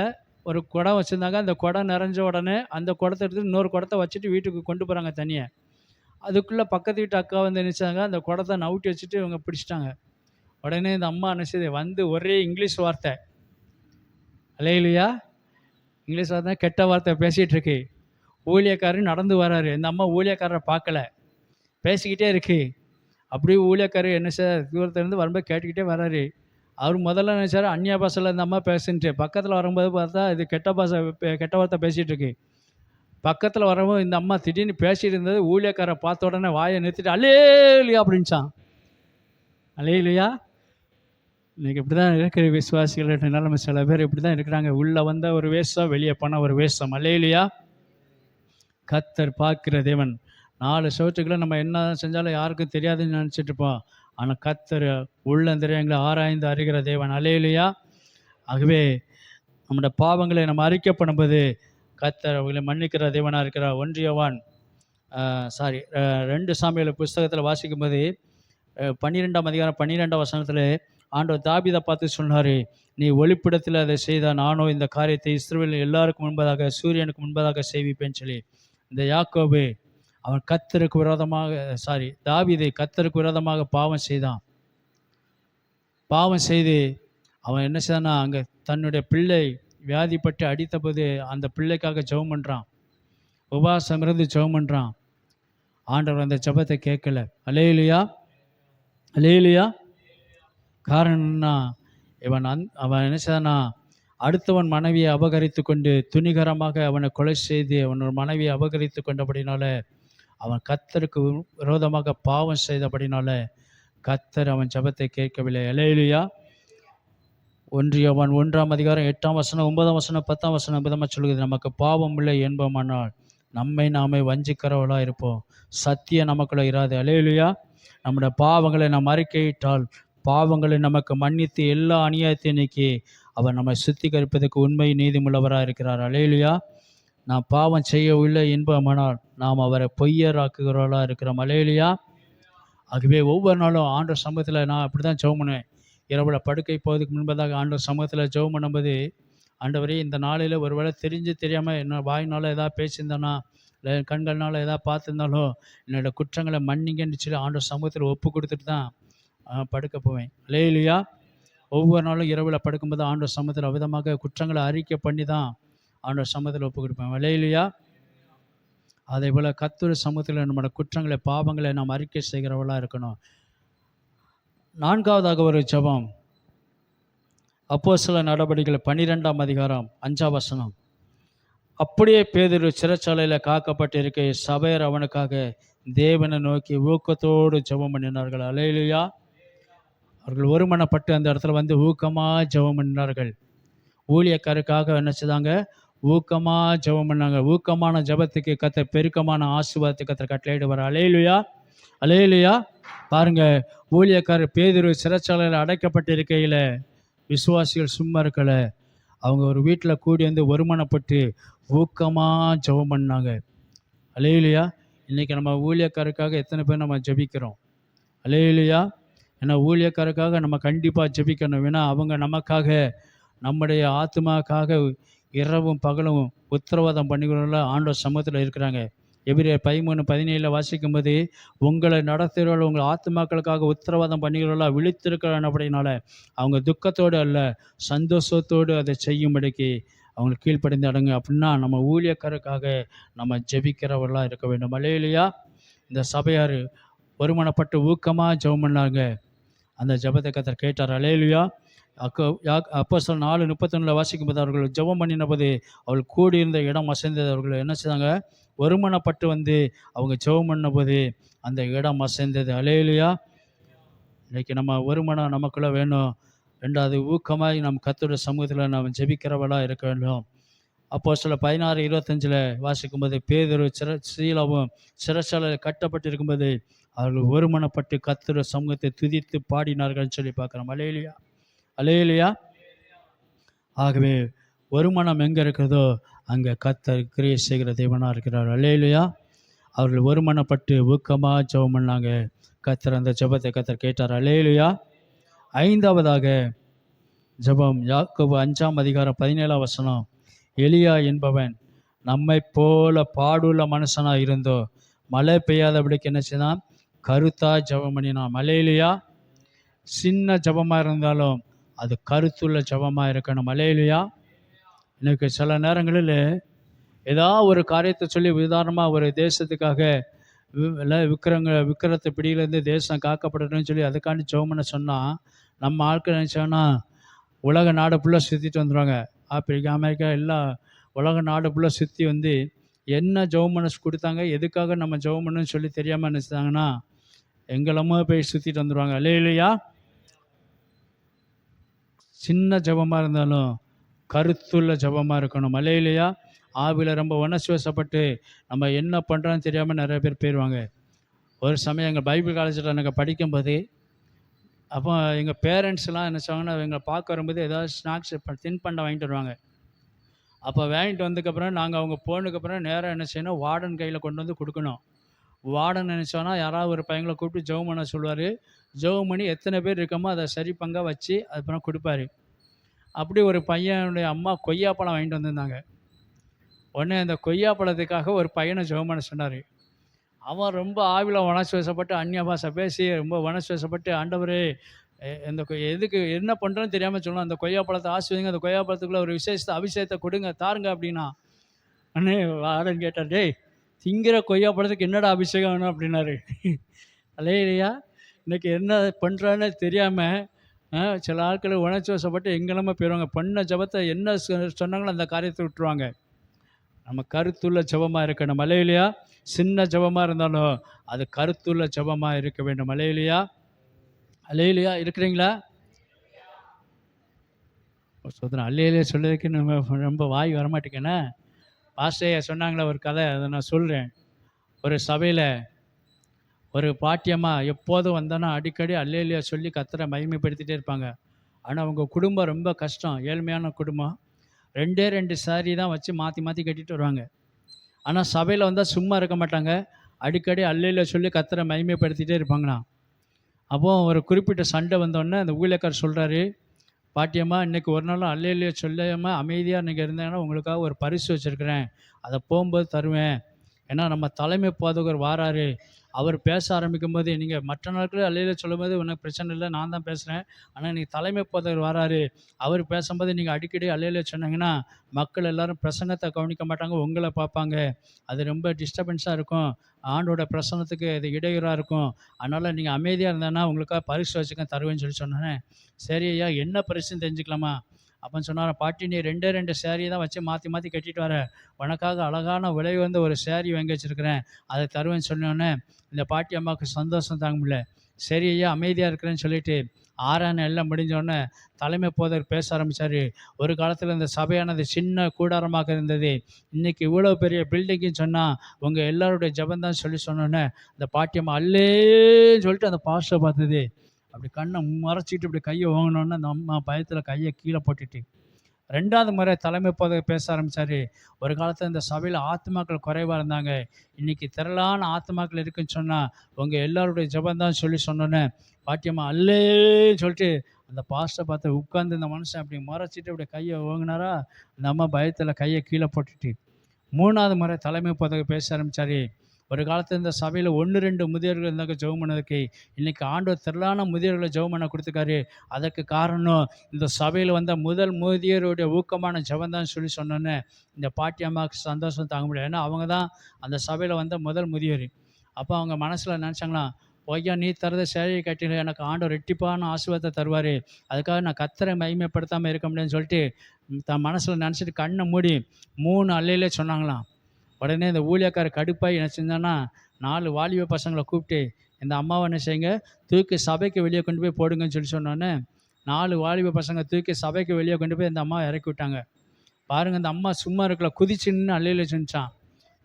ஒரு குடம் வச்சுருந்தாங்க. அந்த குடம் நிறைஞ்ச உடனே அந்த குடத்தை எடுத்து இன்னொரு குடத்தை வச்சுட்டு வீட்டுக்கு கொண்டு போகிறாங்க தண்ணியை. அதுக்குள்ளே பக்கத்து வீட்டு அக்கா வந்து நினச்சாங்க, அந்த குடத்தை நவுட்டி வச்சுட்டு இவங்க பிடிச்சிட்டாங்க. உடனே இந்த அம்மா என்ன செய்யுது, வந்து ஒரே இங்கிலீஷ் வார்த்தை, அல்லேலூயா, இங்கிலீஷ் வார்த்தை கெட்ட வார்த்தை பேசிகிட்டு இருக்கு. ஊழியக்காரர் நடந்து வராரு. இந்த அம்மா ஊழியக்காரரை பார்க்கல, பேசிக்கிட்டே இருக்கு. அப்படியே ஊழியக்காரர் என்ன செய்ய, தூரத்துலேருந்து வரும்போது கேட்டுக்கிட்டே வராரு. அவர் முதல்ல நினச்சாரு அந்நிய பாஷையில் இந்த அம்மா பேசுன்ட்டு. பக்கத்தில் வரும்போது பார்த்தா இது கெட்ட பாஷை, கெட்ட வார்த்தை பேசிகிட்டு இருக்கு. பக்கத்தில் வரும்போது இந்த அம்மா திடீர்னு பேசிகிட்டு இருந்தது, ஊழியக்காரரை பார்த்த உடனே வாயை நிறுத்திட்டு அல்லேலூயா அப்படின்ச்சான். அல்லேலூயா. இன்றைக்கி இப்படி தான் இருக்கிற விசுவாசிகள் நிலைமை. சில பேர் இப்படி தான் இருக்கிறாங்க. உள்ளே வந்த ஒரு வேஷம், வெளியே போனால் ஒரு வேஷம். அல்லேலூயா. கர்த்தர் பார்க்கிற தேவன். 4 சுவற்றுக்குள்ள நம்ம என்ன செஞ்சாலும் யாருக்கும் தெரியாதுன்னு நினச்சிட்டு இருப்போம். ஆனால் கர்த்தர் உள்ளந்தரியங்களை ஆராய்ந்து அறிகிற தேவன். அல்லேலூயா. ஆகவே நம்முடைய பாவங்களை நம்ம அறிக்கை பண்ணும்போது கர்த்தர் அவங்களை மன்னிக்கிற தேவனாக இருக்கிறார். 1 யோவான் 2 சாமுவேல் புஸ்தகத்தில் வாசிக்கும்போது 12ஆம் அதிகாரம் 12ஆம் வசனத்தில் ஆண்டவர் தாவீதை பார்த்து சொன்னார், நீ ஒளிப்பிடத்தில் அதை செய்தால் நானோ இந்த காரியத்தை இஸ்ரவேல் எல்லாருக்கும் முன்பதாக, சூரியனுக்கு முன்பதாக செய்விப்பேன்னு சொல்லி. இந்த யாக்கோபு அவன் கர்த்தருக்கு விரோதமாக தாவீதை கர்த்தருக்கு விரோதமாக பாவம் செய்தான். பாவம் செய்து அவன் என்ன செய்தான்னா, அங்கே தன்னுடைய பிள்ளை வியாதிப்பட்டு அடித்தபோது அந்த பிள்ளைக்காக ஜெபம் பண்ணுறான், உபவாசம் இருந்து ஜெபம் பண்ணுறான். ஆண்டவர் அந்த ஜெபத்தை கேட்கல. அல்லேலூயா, அல்லேலூயா. காரணம்னா அவன் என்ன செய்தான்னா, அடுத்தவன் மனைவியை அபகரித்து கொண்டு துணிகரமாக அவனை கொலை செய்து அவனோட மனைவியை அபகரித்து கொண்டபடினால, அவன் கர்த்தருக்கு விரோதமாக பாவம் செய்தபடினால கர்த்தர் அவன் ஜெபத்தை கேட்கவில்லை. அல்லேலூயா. 1 யோவான் 1ஆம் அதிகாரம் 8ஆம் வசனம், 9ஆம் வசனம், 10ஆம் வசனம் விதமாக சொல்கிறது, நமக்கு பாவம் இல்லை என்போமானால் நம்மை நாமே வஞ்சிக்கிறவளாக இருப்போம், சத்தியம் நமக்குள்ள இராது. அல்லேலூயா. நம்முடைய பாவங்களை நாம் அறிக்கையிட்டால் பாவங்களை நமக்கு மன்னித்து எல்லா அநியாயத்தையும் நீக்கி அவர் நம்மை சுத்திகரிப்பதற்கு உண்மை நீதிமுள்ளவராக இருக்கிறார். அல்லேலூயா. நாம் பாவம் செய்யவில்லை என்போமானால் நாம் அவரை பொய்யராக்குகிறவர்களாக இருக்கிறோம். அல்லேலூயா. ஆகவே ஒவ்வொரு நாளும் ஆண்டவர் சமூகத்தில் நான் அப்படி தான் ஜெபம் பண்ணுவேன். இரவில் படுக்கை போவதுக்கு முன்பதாக ஆண்டவர் சமூகத்தில் ஜெபம் பண்ணும்போது, ஆண்டவரே இந்த நாளில் ஒருவேளை தெரிஞ்சு தெரியாமல் என்ன வாயினால் ஏதாவது பேசியிருந்தானா, இல்லை கண்கள்னால ஏதாவது பார்த்துருந்தாலோ என்னோடய குற்றங்களை மன்னிங்கன்னு சொல்லி ஆண்டவர் சமூகத்தில் ஒப்பு கொடுத்துட்டு தான் படுக்க போவேன். அல்லேலூயா. ஒவ்வொரு நாளும் இரவில் படுக்கும்போது ஆண்டவர் சமூகத்தில் அவ்விதமாக குற்றங்களை அறிக்கை பண்ணி தான் ஆண்டவர் சமூகத்தில் ஒப்பு கொடுப்பேன். அல்லேலூயா. அதே போல் கர்த்தர் சமூகத்தில் நம்மளோட குற்றங்களை பாவங்களை நாம் அறிக்கை செய்கிறவர்களாக இருக்கணும். 4ஆவதாக ஒரு ஜெபம், அப்போஸ்தலர் நடபடிகள் 12ஆம் அதிகாரம் 5ஆம் வசனம். அப்படியே பேதுரு சிறைச்சாலையில் காக்கப்பட்டிருக்க சபையர் அவனுக்காக தேவனை நோக்கி ஊக்கத்தோடு ஜெபம் பண்ணினார்கள். அல்லேலூயா. அவர்கள் ஒருமனப்பட்டு அந்த இடத்துல வந்து ஊக்கமாக ஜெபம் பண்ணினார்கள். ஊழியக்காரருக்காக என்ன செய்தாங்க, ஊக்கமாக ஜெபம் பண்ணாங்க. ஊக்கமான ஜெபத்துக்கு கர்த்தர் பெருக்கமான ஆசீர்வாதத்தை கர்த்தர் கட்டளையிடுவார். அல்லேலூயா. அல்லேலூயா. பாருங்க, ஊழியக்காரர் பேதுரு சிறைச்சாலையில் அடைக்கப்பட்டிருக்கையில் விசுவாசிகள் சும்மா இருக்கலை. அவங்க ஒரு வீட்டில் கூடி வந்து ஒருமனப்பட்டு ஊக்கமாக ஜெபம் பண்ணாங்க. அல்லேலூயா. இன்றைக்கி நம்ம ஊழியக்காரருக்காக எத்தனை பேர் நம்ம ஜெபிக்கிறோம்? அல்லேலூயா. ஏன்னா ஊழியக்காரருக்காக நம்ம கண்டிப்பாக ஜெபிக்கணும். ஏன்னா அவங்க நமக்காக, நம்முடைய ஆத்மாக்காக இரவும் பகலும் உத்தரவாதம் பண்ணிக்கிறவங்கள ஆண்டவர் சமூகத்தில் இருக்கிறாங்க. எபிரேயர் 13:17 வாசிக்கும்போது, உங்களை நடத்துகிறவர்கள் உங்கள் ஆத்மாக்களுக்காக உத்தரவாதம் பண்ணிக்கிறவர்களா விழித்திருக்கிறான். அப்படினால அவங்க துக்கத்தோடு அல்ல, சந்தோஷத்தோடு அதை செய்யும்படிக்கு அவங்களுக்கு கீழ்ப்படிந்து அடங்க. அப்படின்னா நம்ம ஊழியக்காரருக்காக நம்ம ஜெபிக்கிறவர்களாக இருக்க வேண்டும். அல்லேலூயா. இந்த சபையார் ஒருமனப்பட்டு ஊக்கமாக ஜெபம் பண்ணாங்க. அந்த ஜெபத்தை கர்த்தர் கேட்டார். அல்லேலூயா. அப்போஸ்தலர் 4:31 வாசிக்கும்போது, அவர்கள் ஜெபம் பண்ணினபோது அவர்கள் கூடியிருந்த இடம் அசைந்தது. அவர்கள் என்ன செய்தாங்க? ஒருமனப்பட்டு வந்து அவங்க ஜெபம் பண்ணபோது அந்த இடம் அசைந்தது. அல்லேலூயா. இன்றைக்கி நம்ம ஒருமனம் நமக்குள்ளே வேணும். ரெண்டாவது, ஊக்கமாய் நம் கர்த்தருடைய சமூகத்தில் நாம் ஜெபிக்கிறவளாக இருக்க வேண்டும். அப்போஸ்தலர் 16:25 வாசிக்கும்போது, பேதுரு சீலாவும் சிறைச்சாலையில் கட்டப்பட்டிருக்கும்போது அவர்கள் ஒருமனப்பட்டு கர்த்தருடைய சமூகத்தை துதித்து பாடினார்கள் சொல்லி பார்க்குறோம். அல்லேலூயா. அல்லேலூயா. ஆகவே ஒருமனம் எங்கே இருக்கிறதோ அங்கே கர்த்தர் கிரியை செய்கிற தேவனாக இருக்கிறார். அல்லேலூயா. அவர்கள் ஒருமனப்பட்டு ஊக்கமாக ஜெபம் பண்ணாங்க. கர்த்தர் அந்த ஜெபத்தை கர்த்தர் கேட்டார். அல்லேலூயா. ஐந்தாவதாக ஜெபம், யாக்கோபு 5:17 எலியா என்பவன் நம்மை போல பாடுள்ள மனுஷனாக இருந்தோ மழை பெய்யாதபடிக்கு என்ன செய்தான்? கருத்தாக ஜெபம் பண்ணினான். அல்லேலூயா. சின்ன ஜெபமாக இருந்தாலும் அது கருத்துள்ள ஜெபமாக இருக்கணும். அல்லேலூயா. எனக்கு சில நேரங்களில் ஏதாவது ஒரு காரியத்தை சொல்லி, உதாரணமாக ஒரு தேசத்துக்காக விற்கிறத்தை பிடியிலேருந்து தேசம் காக்கப்படணும்னு சொல்லி அதுக்காண்டி ஜெபம் பண்ண சொன்னால், நம்ம ஆட்கள் நினச்சாங்கன்னா உலக நாடு ஃபுல்லாக சுற்றிட்டு வந்துடுவாங்க. ஆப்பிரிக்கா, அமெரிக்கா, எல்லாம் உலக நாடு ஃபுல்லாக சுற்றி வந்து என்ன ஜெபம் பண்ண கொடுத்தாங்க, எதுக்காக நம்ம ஜெபம் பண்ணணும்னு சொல்லி தெரியாமல் நினச்சிட்டாங்கன்னா எங்களமோ போய் சுற்றிட்டு வந்துடுவாங்க. அல்லேலூயா. சின்ன ஜெபமாக இருந்தாலும் கருத்துள்ள ஜெபமாக இருக்கணும். அல்லேலூயா. ஆவியில் ரொம்ப உணர்ச்சி வசப்பட்டு நம்ம என்ன பண்ணுறோன்னு தெரியாமல் நிறைய பேர் போயிடுவாங்க. ஒரு சமயம் எங்கள் பைபிள் காலேஜில் நாங்கள் படிக்கும்போது, அப்போ எங்கள் பேரண்ட்ஸ்லாம் என்ன செய்வாங்கன்னா, எங்களை பார்க்க வரும்போது ஏதாவது ஸ்நாக்ஸ் தின்பண்டம் வாங்கிட்டு வருவாங்க. அப்போ வாங்கிட்டு வந்ததுக்கப்புறம் நாங்கள் அவங்க போனதுக்கப்புறம் நேராக என்ன செய்யணும்? வார்டன் கையில் கொண்டு வந்து கொடுக்கணும். வார்டன் நினச்சோன்னா யாராவது ஒரு பையங்களை கூப்பிட்டு ஜெபம் பண்ண சொல்லுவார். ஜெபம் பண்ணி எத்தனை பேர் இருக்கமோ அதை சரி பங்காக வச்சு அதுக்கப்புறம் கொடுப்பாரு. அப்படி ஒரு பையனுடைய அம்மா கொய்யாப்பழம் வாங்கிட்டு வந்திருந்தாங்க. உடனே அந்த கொய்யாப்பழத்துக்காக ஒரு பையனை ஜெபம் பண்ண சொன்னார். அவன் ரொம்ப ஆவியில் உணர்ச்சி வசப்பட்டு அந்நிய பாஷை பேசி ரொம்ப உணர்ச்சி வசப்பட்டு, ஆண்டவரே இந்த எதுக்கு என்ன பண்ணுறோன்னு தெரியாமல் சொல்லணும், அந்த கொய்யாப்பழத்தை ஆசிர்வதிங்க, அந்த கொய்யாப்பழத்துக்குள்ளே ஒரு அபிஷேகத்தை கொடுங்க, தாருங்க அப்படின்னா. அண்ணே வார்டன் கேட்டார், டேய் திங்கிற கொய்யாப்பழத்துக்கு என்னடா அபிஷேகம் வேணும் அப்படின்னாரு. அல்லேலூயா. இன்றைக்கி என்ன பண்ணுறான்னு தெரியாமல் சில ஆட்களை உணர்ச்சி வசப்பட்டு எங்கெல்லாமல் போயிடுவாங்க. பண்ண ஜெபத்தை என்ன சொன்னாங்களோ அந்த காரியத்தை விட்டுருவாங்க. நம்ம கருத்துள்ள ஜெபமாக இருக்கணும். அல்லேலூயா. சின்ன ஜெபமாக இருந்தாலும் அது கருத்துள்ள ஜெபமாக இருக்க வேண்டும். அல்லேலூயா. அல்லேலூயா. இருக்கிறீங்களா? சொல்கிறேன். அல்லேலூயா சொல்றதுக்கு நம்ம ரொம்ப வாய் வரமாட்டேங்கண்ணே. பாஸ்டே சொன்னாங்களே ஒரு கதை, அதை நான் சொல்கிறேன். ஒரு சபையில் ஒரு பாட்டியம்மா எப்போதும் வந்தோன்னா அடிக்கடி அல்லேலூயா சொல்லி கர்த்தரை மகிமைப்படுத்திகிட்டே இருப்பாங்க. ஆனால் அவங்க குடும்பம் ரொம்ப கஷ்டம், ஏழ்மையான குடும்பம். 2 சாரி தான் வச்சு மாற்றி மாற்றி கட்டிட்டு வருவாங்க. ஆனால் சபையில் வந்தால் சும்மா இருக்க மாட்டாங்க, அடிக்கடி அல்லேலூயா சொல்லி கர்த்தரை மகிமைப்படுத்திகிட்டே இருப்பாங்களாம். அப்போது ஒரு குறிப்பிட்ட சண்டை வந்தோடனே அந்த ஊழியக்காரர் சொல்கிறாரு, பாட்டியம்மா இன்றைக்கி ஒரு நாளும் அல்லேலூயா சொல்லாமல் அமைதியாக நீங்கள் இருந்தாங்கன்னா உங்களுக்காக ஒரு பரிசு வச்சுருக்கிறேன், அதை போகும்போது தருவேன். ஏன்னா நம்ம தலைமை போதகர் வாராரு, அவர் பேச ஆரம்பிக்கும்போது நீங்கள் மற்ற நாட்களில் அல்லேலூயா சொல்லும்போது உனக்கு பிரச்சனை இல்லை, நான் தான் பேசுகிறேன். ஆனால் இன்றைக்கி தலைமை போதகர் வாராரு, அவர் பேசும்போது நீங்கள் அடிக்கடி அல்லேலூயா சொன்னீங்கன்னா மக்கள் எல்லோரும் பிரசங்கத்தை கவனிக்க மாட்டாங்க, உங்களை பார்ப்பாங்க. அது ரொம்ப டிஸ்டர்பன்ஸாக இருக்கும், ஆண்டோட பிரசனத்துக்கு அது இடையூறாக இருக்கும். அதனால் நீங்கள் அமைதியாக இருந்தேன்னா உங்களுக்காக பரிசு வச்சுக்க தருவேன்னு சொல்லி சொன்னேன். சரி ஐயா, என்ன பரிசுன்னு தெரிஞ்சுக்கலாமா அப்படின்னு சொன்னார். பாட்டி நீ 2 சேரீ தான் வச்சு மாற்றி மாற்றி கட்டிட்டு வர, உனக்காக அழகான விலை வந்து ஒரு சேரீ வாங்கி வச்சுருக்கிறேன், அதை தருவேன்னு சொன்னோன்னே இந்த பாட்டி அம்மாவுக்கு சந்தோஷம் தாங்க முடியல. சரி ஐயா அமைதியாக இருக்கிறேன்னு சொல்லிட்டு ஆராதனை எல்லாம் முடிஞ்சோடனே தலைமை போதகர் பேச ஆரம்பித்தார். ஒரு காலத்தில் இந்த சபையானது சின்ன கூடாரமாக இருந்தது, இன்றைக்கி இவ்வளோ பெரிய பில்டிங்குன்னு சொன்னால் உங்கள் எல்லாருடைய ஜெபந்தான் சொல்லி சொன்னோன்னே அந்த பாட்டியம்மா அல்லேன்னு சொல்லிட்டு அந்த பாஸ்டரை பார்த்தது அப்படி கண்ணை மறைச்சிட்டு இப்படி கையை ஓங்கினோன்னே அந்த அம்மா பயத்தில் கையை கீழே போட்டுட்டு 2வது முறை தலைமை போதகர் பேச ஆரம்பித்தார். ஒரு காலத்தில் இந்த சபையில் ஆத்மாக்கள் குறைவாக இருந்தாங்க, இன்றைக்கி திரளான ஆத்மாக்கள் இருக்குன்னு சொன்னால் உங்கள் எல்லாருடைய ஜெபந்தான் சொல்லி சொன்னோன்னே பாட்டியம்மா அல்லேன்னு சொல்லிட்டு அந்த பாஸ்டரை பார்த்து உட்காந்து இந்த மனுஷன் அப்படி மறைச்சிட்டு அப்படி கையை ஓங்கினாரா, அந்த அம்மா பயத்தில் கையை கீழே போட்டுட்டு 3வது முறை தலைமை போதகர் பேச ஆரம்பித்தார். ஒரு காலத்தில் இந்த சபையில் 1-2 முதியோர்கள் இருந்தாங்க ஜெபம் பண்ணதுக்கு, இன்றைக்கி ஆண்டவர் திரளான முதியோர்களை ஜெபம் பண்ண கொடுத்துருக்காரு. அதற்கு காரணம் இந்த சபையில் வந்த முதல் முதியோருடைய ஊக்கமான ஜெபந்தான் சொல்லி சொன்னோன்னே இந்த பாட்டி அம்மாவுக்கு சந்தோஷம் தாங்க முடியாது. ஏன்னா அவங்க தான் அந்த சபையில் வந்த முதல் முதியோர். அப்போ அவங்க மனசில் நினச்சாங்களாம், பொய்யா நீ தரத சேவையை கட்டில எனக்கு ஆண்டவர் ரெட்டிப்பான ஆசீர்வாதத்தை தருவார், அதுக்காக நான் கர்த்தரை மகிமைப்படுத்தாமல் இருக்க முடியும்னு சொல்லிட்டு தன் மனசில் நினச்சிட்டு கண்ணை மூடி 3 அல்லையிலே சொன்னாங்களாம். உடனே இந்த ஊழியக்காரர் கடுப்பாகி என்ன செஞ்சான்னா 4 வாலிப பசங்களை கூப்பிட்டு இந்த அம்மாவை என்ன செய்யுங்க தூக்கி சபைக்கு வெளியே கொண்டு போய் போடுங்கன்னு சொல்லி சொன்னோன்னே 4 வாலிப பசங்க தூக்கி சபைக்கு வெளியே கொண்டு போய் இந்த அம்மாவை இறக்கி விட்டாங்க. பாருங்கள், இந்த அம்மா சும்மா இருக்கல, குதிச்சுன்னு அல்லையில் சொன்னான்.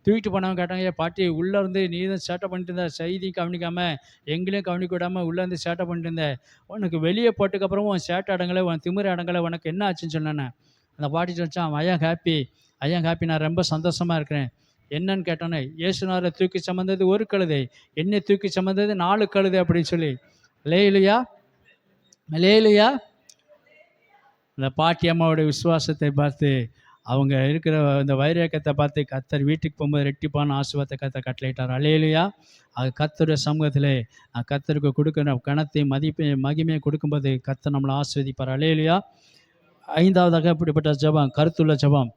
தூக்கிட்டு போனவங்க கேட்டாங்க, பாட்டி உள்ளே இருந்து நீ தான் சேட்டை பண்ணிட்டு இருந்த, செய்தி கவனிக்காமல் எங்களையும் கவனிக்க விடாமல் உள்ளே இருந்து சேட்டை பண்ணிட்டு இருந்த, உனக்கு வெளியே போட்டுக்கப்புறமும் உன் சேட்டை அடங்கலை, உன் திமிர அடங்கலை, உனக்கு என்ன ஆச்சுன்னு சொன்னேன். அந்த பாட்டி சொன்னான், ஐயா ஹாப்பி, நான் ரொம்ப சந்தோஷமாக இருக்கிறேன். என்னன்னு கேட்டோன்னே, இயேசுநாதரை தூக்கி சுமந்தது ஒரு கழுதை, என்னை தூக்கி சுமந்தது 4 கழுதை அப்படின்னு சொல்லி அல்லேலூயா அல்லேலூயா. இந்த பாட்டி அம்மாவோட விசுவாசத்தை பார்த்து அவங்க இருக்கிற இந்த வைரக்கத்தை பார்த்து கர்த்தர் வீட்டுக்கு போகும்போது ரெட்டிப்பான ஆசீர்வாதத்தை கர்த்தர் கட்டளையிட்டார். அல்லேலூயா. அது கர்த்தருடைய சமூகத்தில் கர்த்தருக்கு கொடுக்குற கணத்தை மகிமையை கொடுக்கும்போது கர்த்தர் நம்மளை ஆசீர்வதிப்பார். அல்லேலூயா. 5வதாக இப்படிப்பட்ட ஜெபம் கருத்துள்ள ஜெபம்.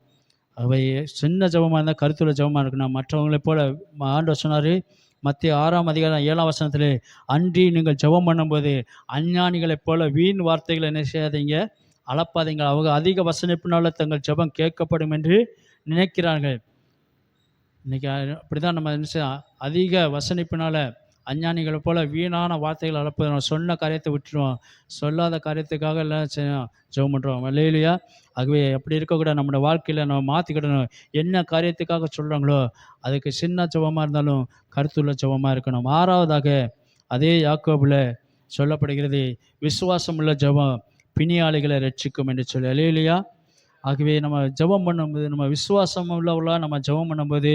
அவை சின்ன ஜெபமாக இருந்தால் கருத்துள்ள ஜெபமாக இருக்கணும். மற்றவங்களைப் போல ஆண்டவர் சொன்னார் மத்திய 6ஆம் அதிகாரம் 7ஆம் வசனத்தில், அன்றி நீங்கள் ஜெபம் பண்ணும்போது அஞ்ஞானிகளைப் போல வீண் வார்த்தைகளை என்ன செய்யாதீங்க, அளப்பாதீங்க. அவங்க அதிக வசனிப்பினால தங்கள் ஜெபம் கேட்கப்படும் என்று நினைக்கிறார்கள். இன்றைக்கி அப்படி தான் நம்ம அதிக வசனிப்பினால் அஞ்ஞானிகளை போல் வீணான வார்த்தைகள் அளப்பது. நம்ம சொன்ன காரியத்தை விட்டுருவோம், சொல்லாத காரியத்துக்காக எல்லாம் ஜெபம் பண்ணுறோம். அல்லேலூயா. ஆகவே அப்படி இருக்கக்கூடாது. நம்மளோட வாழ்க்கையில் நம்ம மாற்றிக்கிடணும். என்ன காரியத்துக்காக சொல்கிறாங்களோ அதுக்கு சின்ன ஜெபமாக இருந்தாலும் கருத்துள்ள ஜெபமாக இருக்கணும். 6வதாக அதே யாக்கோபில் சொல்லப்படுகிறது, விசுவாசமுள்ள ஜெபம் பிணியாளிகளை ரட்சிக்கும் என்று சொல்லி. அல்லேலூயா. ஆகவே நம்ம ஜெபம் பண்ணும்போது, நம்ம விசுவாசம் உள்ளவர்களாக நம்ம ஜெபம் பண்ணும்போது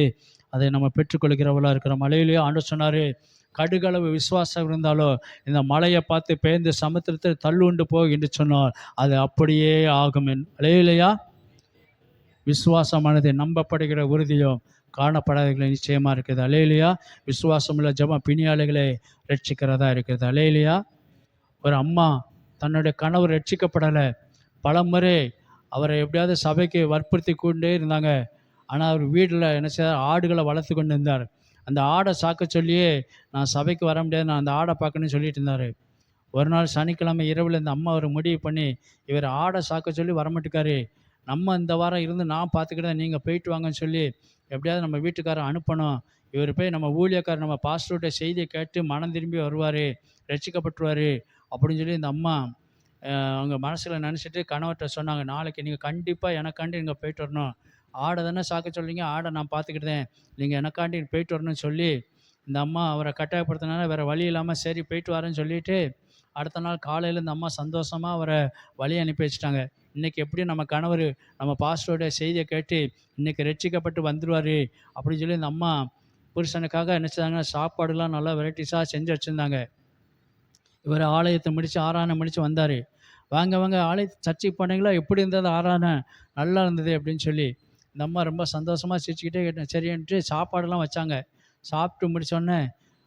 அதை நம்ம பெற்றுக்கொள்கிறவர்களாக இருக்கிறோம். அல்லேலூயா. ஆண்டவர் சொன்னார், கடுகளவு விசுவாசம் இருந்தாலோ இந்த மலையை பார்த்து பெயர்ந்து சமுத்திரத்தில் தள்ளுண்டு போக என்று சொன்னால் அது அப்படியே ஆகும். அல்லேலூயா. விசுவாசமானது நம்பப்படுகிற உறுதியும் காணப்படாதவர்களை நிச்சயமாக இருக்குது. அல்லேலூயா. விசுவாசமுள்ள ஜெபம் பிணியாளிகளை ரட்சிக்கிறதா இருக்கிறது. அல்லேலூயா. ஒரு அம்மா தன்னுடைய கணவர் ரட்சிக்கப்படலை, பல முறை அவரை எப்படியாவது சபைக்கு வற்புறுத்தி கொண்டே இருந்தாங்க. ஆனால் அவர் வீட்டில் என்ன செய்தார், ஆடுகளை வளர்த்து கொண்டு இருந்தார். அந்த ஆடை சாக்க சொல்லியே நான் சபைக்கு வர முடியாது, நான் அந்த ஆடை பார்க்கணும்னு சொல்லிட்டு இருந்தார். ஒரு நாள் சனிக்கிழமை இரவில் இந்த அம்மா ஒரு முடிவு பண்ணி, இவர் ஆடை சாக்க சொல்லி வரமாட்டுக்காரு, நம்ம இந்த வாரம் இருந்து நான் பார்த்துக்கிட்டேன், நீங்கள் போயிட்டு வாங்கன்னு சொல்லி எப்படியாவது நம்ம வீட்டுக்காரர் அனுப்பணும். இவர் போய் நம்ம ஊழியக்காரர் நம்ம பாஸ்டருடைய செய்தியை கேட்டு மனம் திரும்பி வருவார், ரட்சிக்கப்பட்டுருவார் அப்படின்னு சொல்லி இந்த அம்மா அவங்க மனசில் நினச்சிட்டு கணவர்கிட்ட சொன்னாங்க, நாளைக்கு நீங்கள் கண்டிப்பாக எனக்காண்டி நீங்கள் போயிட்டு வரணும், ஆடை தானே சாக்க சொல்கிறீங்க, ஆடை நான் பார்த்துக்கிட்டேன், நீங்கள் எனக்காண்டி போயிட்டு வரணும்னு சொல்லி இந்த அம்மா அவரை கட்டாயப்படுத்தினால வேறு வழி இல்லாமல் சரி போயிட்டு வரேன்னு சொல்லிவிட்டு அடுத்த நாள் காலையில் இந்த அம்மா சந்தோஷமாக அவரை வழி அனுப்பி வச்சுட்டாங்க. இன்றைக்கி எப்படியும் நம்ம கணவர் நம்ம பாஸ்டருடைய செய்தியை கேட்டு இன்றைக்கி ரட்சிக்கப்பட்டு வந்துடுவார் அப்படின்னு சொல்லி இந்த அம்மா புருஷனுக்காக என்ன செஞ்சாங்க, சாப்பாடுலாம் நல்லா வெரைட்டிஸாக செஞ்சு வச்சுருந்தாங்க. இவர் ஆலயத்தை முடித்து ஆராதனை முடித்து வந்தார். வாங்க சர்ச்சைக்கு போனீங்களா, எப்படி இருந்தது ஆராதனை, நல்லா இருந்தது அப்படின்னு சொல்லி இந்த அம்மா ரொம்ப சந்தோஷமாக சிரிச்சுக்கிட்டே கேட்டேன். சரின்ட்டு சாப்பாடெல்லாம் வச்சாங்க. சாப்பிட்டு முடித்தோடனே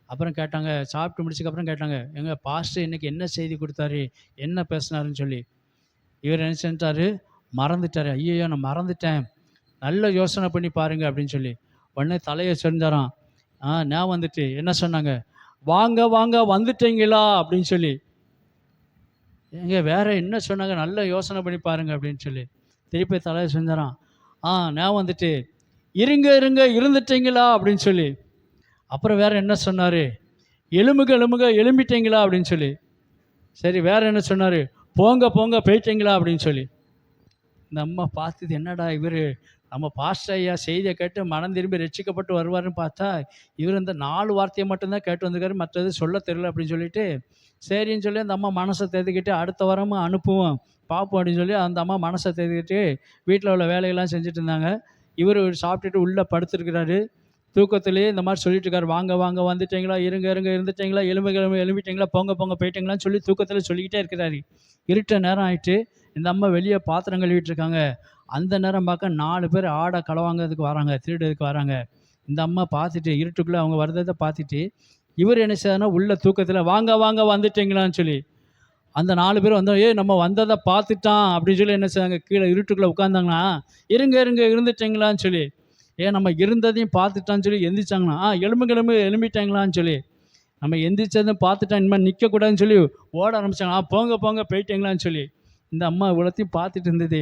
அப்புறம் கேட்டாங்க, சாப்பிட்டு முடிச்சதுக்கப்புறம் கேட்டாங்க, எங்கள் பாஸ்டர் இன்றைக்கி என்ன செய்தி கொடுத்தாரு, என்ன பேசினாருன்னு சொல்லி. இவர் என்ன செஞ்சார், மறந்துட்டார். ஐயோ நான் மறந்துட்டேன், நல்ல யோசனை பண்ணி பாருங்க அப்படின்னு சொல்லி உடனே தலையை செஞ்சாராம். நான் வந்துட்டு என்ன சொன்னாங்க, வாங்க வந்துட்டீங்களா அப்படின்னு சொல்லி. எங்க வேறு என்ன சொன்னாங்க, நல்ல யோசனை பண்ணி பாருங்க அப்படின்னு சொல்லி திருப்பி தலையை செஞ்சாராம். நான் வந்துட்டு இருங்க இருந்துட்டீங்களா அப்படின்னு சொல்லி. அப்புறம் வேறு என்ன சொன்னார், எலும்புக எலும்புக எழும்பிட்டீங்களா அப்படின்னு சொல்லி. சரி வேற என்ன சொன்னார், போங்க போங்க போயிட்டீங்களா அப்படின்னு சொல்லி. இந்த அம்மா பார்த்தது, என்னடா இவர் நம்ம பாஸ்டர் ஐயா செய்தியை கேட்டு மனம் திரும்பி ரட்சிக்கப்பட்டு வருவார்னு பார்த்தா, இவர் இந்த 4 வார்த்தையை மட்டும்தான் கேட்டு வந்திருக்காரு, மற்றது சொல்ல தெரியல அப்படின்னு சொல்லிட்டு, சரின்னு சொல்லி அந்த அம்மா மனசை தேர்த்துக்கிட்டு அடுத்த வாரமும் அனுப்புவோம் பார்ப்போம் அப்படின்னு சொல்லி அந்த அம்மா மனசை தேர்த்துக்கிட்டு வீட்டில் உள்ள வேலையெல்லாம் செஞ்சுட்டு இருந்தாங்க. இவர் சாப்பிட்டுட்டு உள்ளே படுத்துருக்கிறாரு. தூக்கத்திலேயே இந்த மாதிரி சொல்லிட்டு இருக்காரு, வாங்க வாங்க வந்துட்டீங்களா, இருங்க இருங்க இருந்துட்டீங்களா, எழும்பிட்டீங்களா, போங்க போங்க போயிட்டீங்களான்னு சொல்லி தூக்கத்தில் சொல்லிக்கிட்டே இருக்கிறாரு. இருட்ட நேரம் ஆயிட்டு இந்த அம்மா வெளியே பாத்திரம் கழுவிட்டு இருக்காங்க. அந்த நேரம் பார்க்க 4 பேர் ஆடை களவாங்கிறதுக்கு வராங்க, திருடுறதுக்கு வராங்க. இந்த அம்மா பார்த்துட்டு இருட்டுக்குள்ளே அவங்க வர்றதை பார்த்துட்டு இவர் என்ன செய்யறாருன்னா உள்ள தூக்கத்தில் வாங்க வாங்க வந்துட்டீங்களான்னு சொல்லி அந்த 4 பேர் வந்தோம், நம்ம வந்ததை பார்த்துட்டான் அப்படின்னு சொல்லி என்ன செய்வாங்க, கீழே இருட்டுக்குள்ளே உட்காந்தாங்கன்னா, இருங்க இருங்க இருந்துட்டீங்களான்னு சொல்லி, நம்ம இருந்ததையும் பார்த்துட்டான்னு சொல்லி எந்திரிச்சாங்கன்னா, எழும்பிட்டாங்களான்னு சொல்லி, நம்ம எந்திரிச்சதும் பார்த்துட்டா இனிமேல் நிற்கக்கூடாதுன்னு சொல்லி ஓட ஆரம்பிச்சாங்க. போங்க போங்க போயிட்டீங்களான்னு சொல்லி. இந்த அம்மா இவ்வளோத்தையும் பார்த்துட்டு இருந்தது.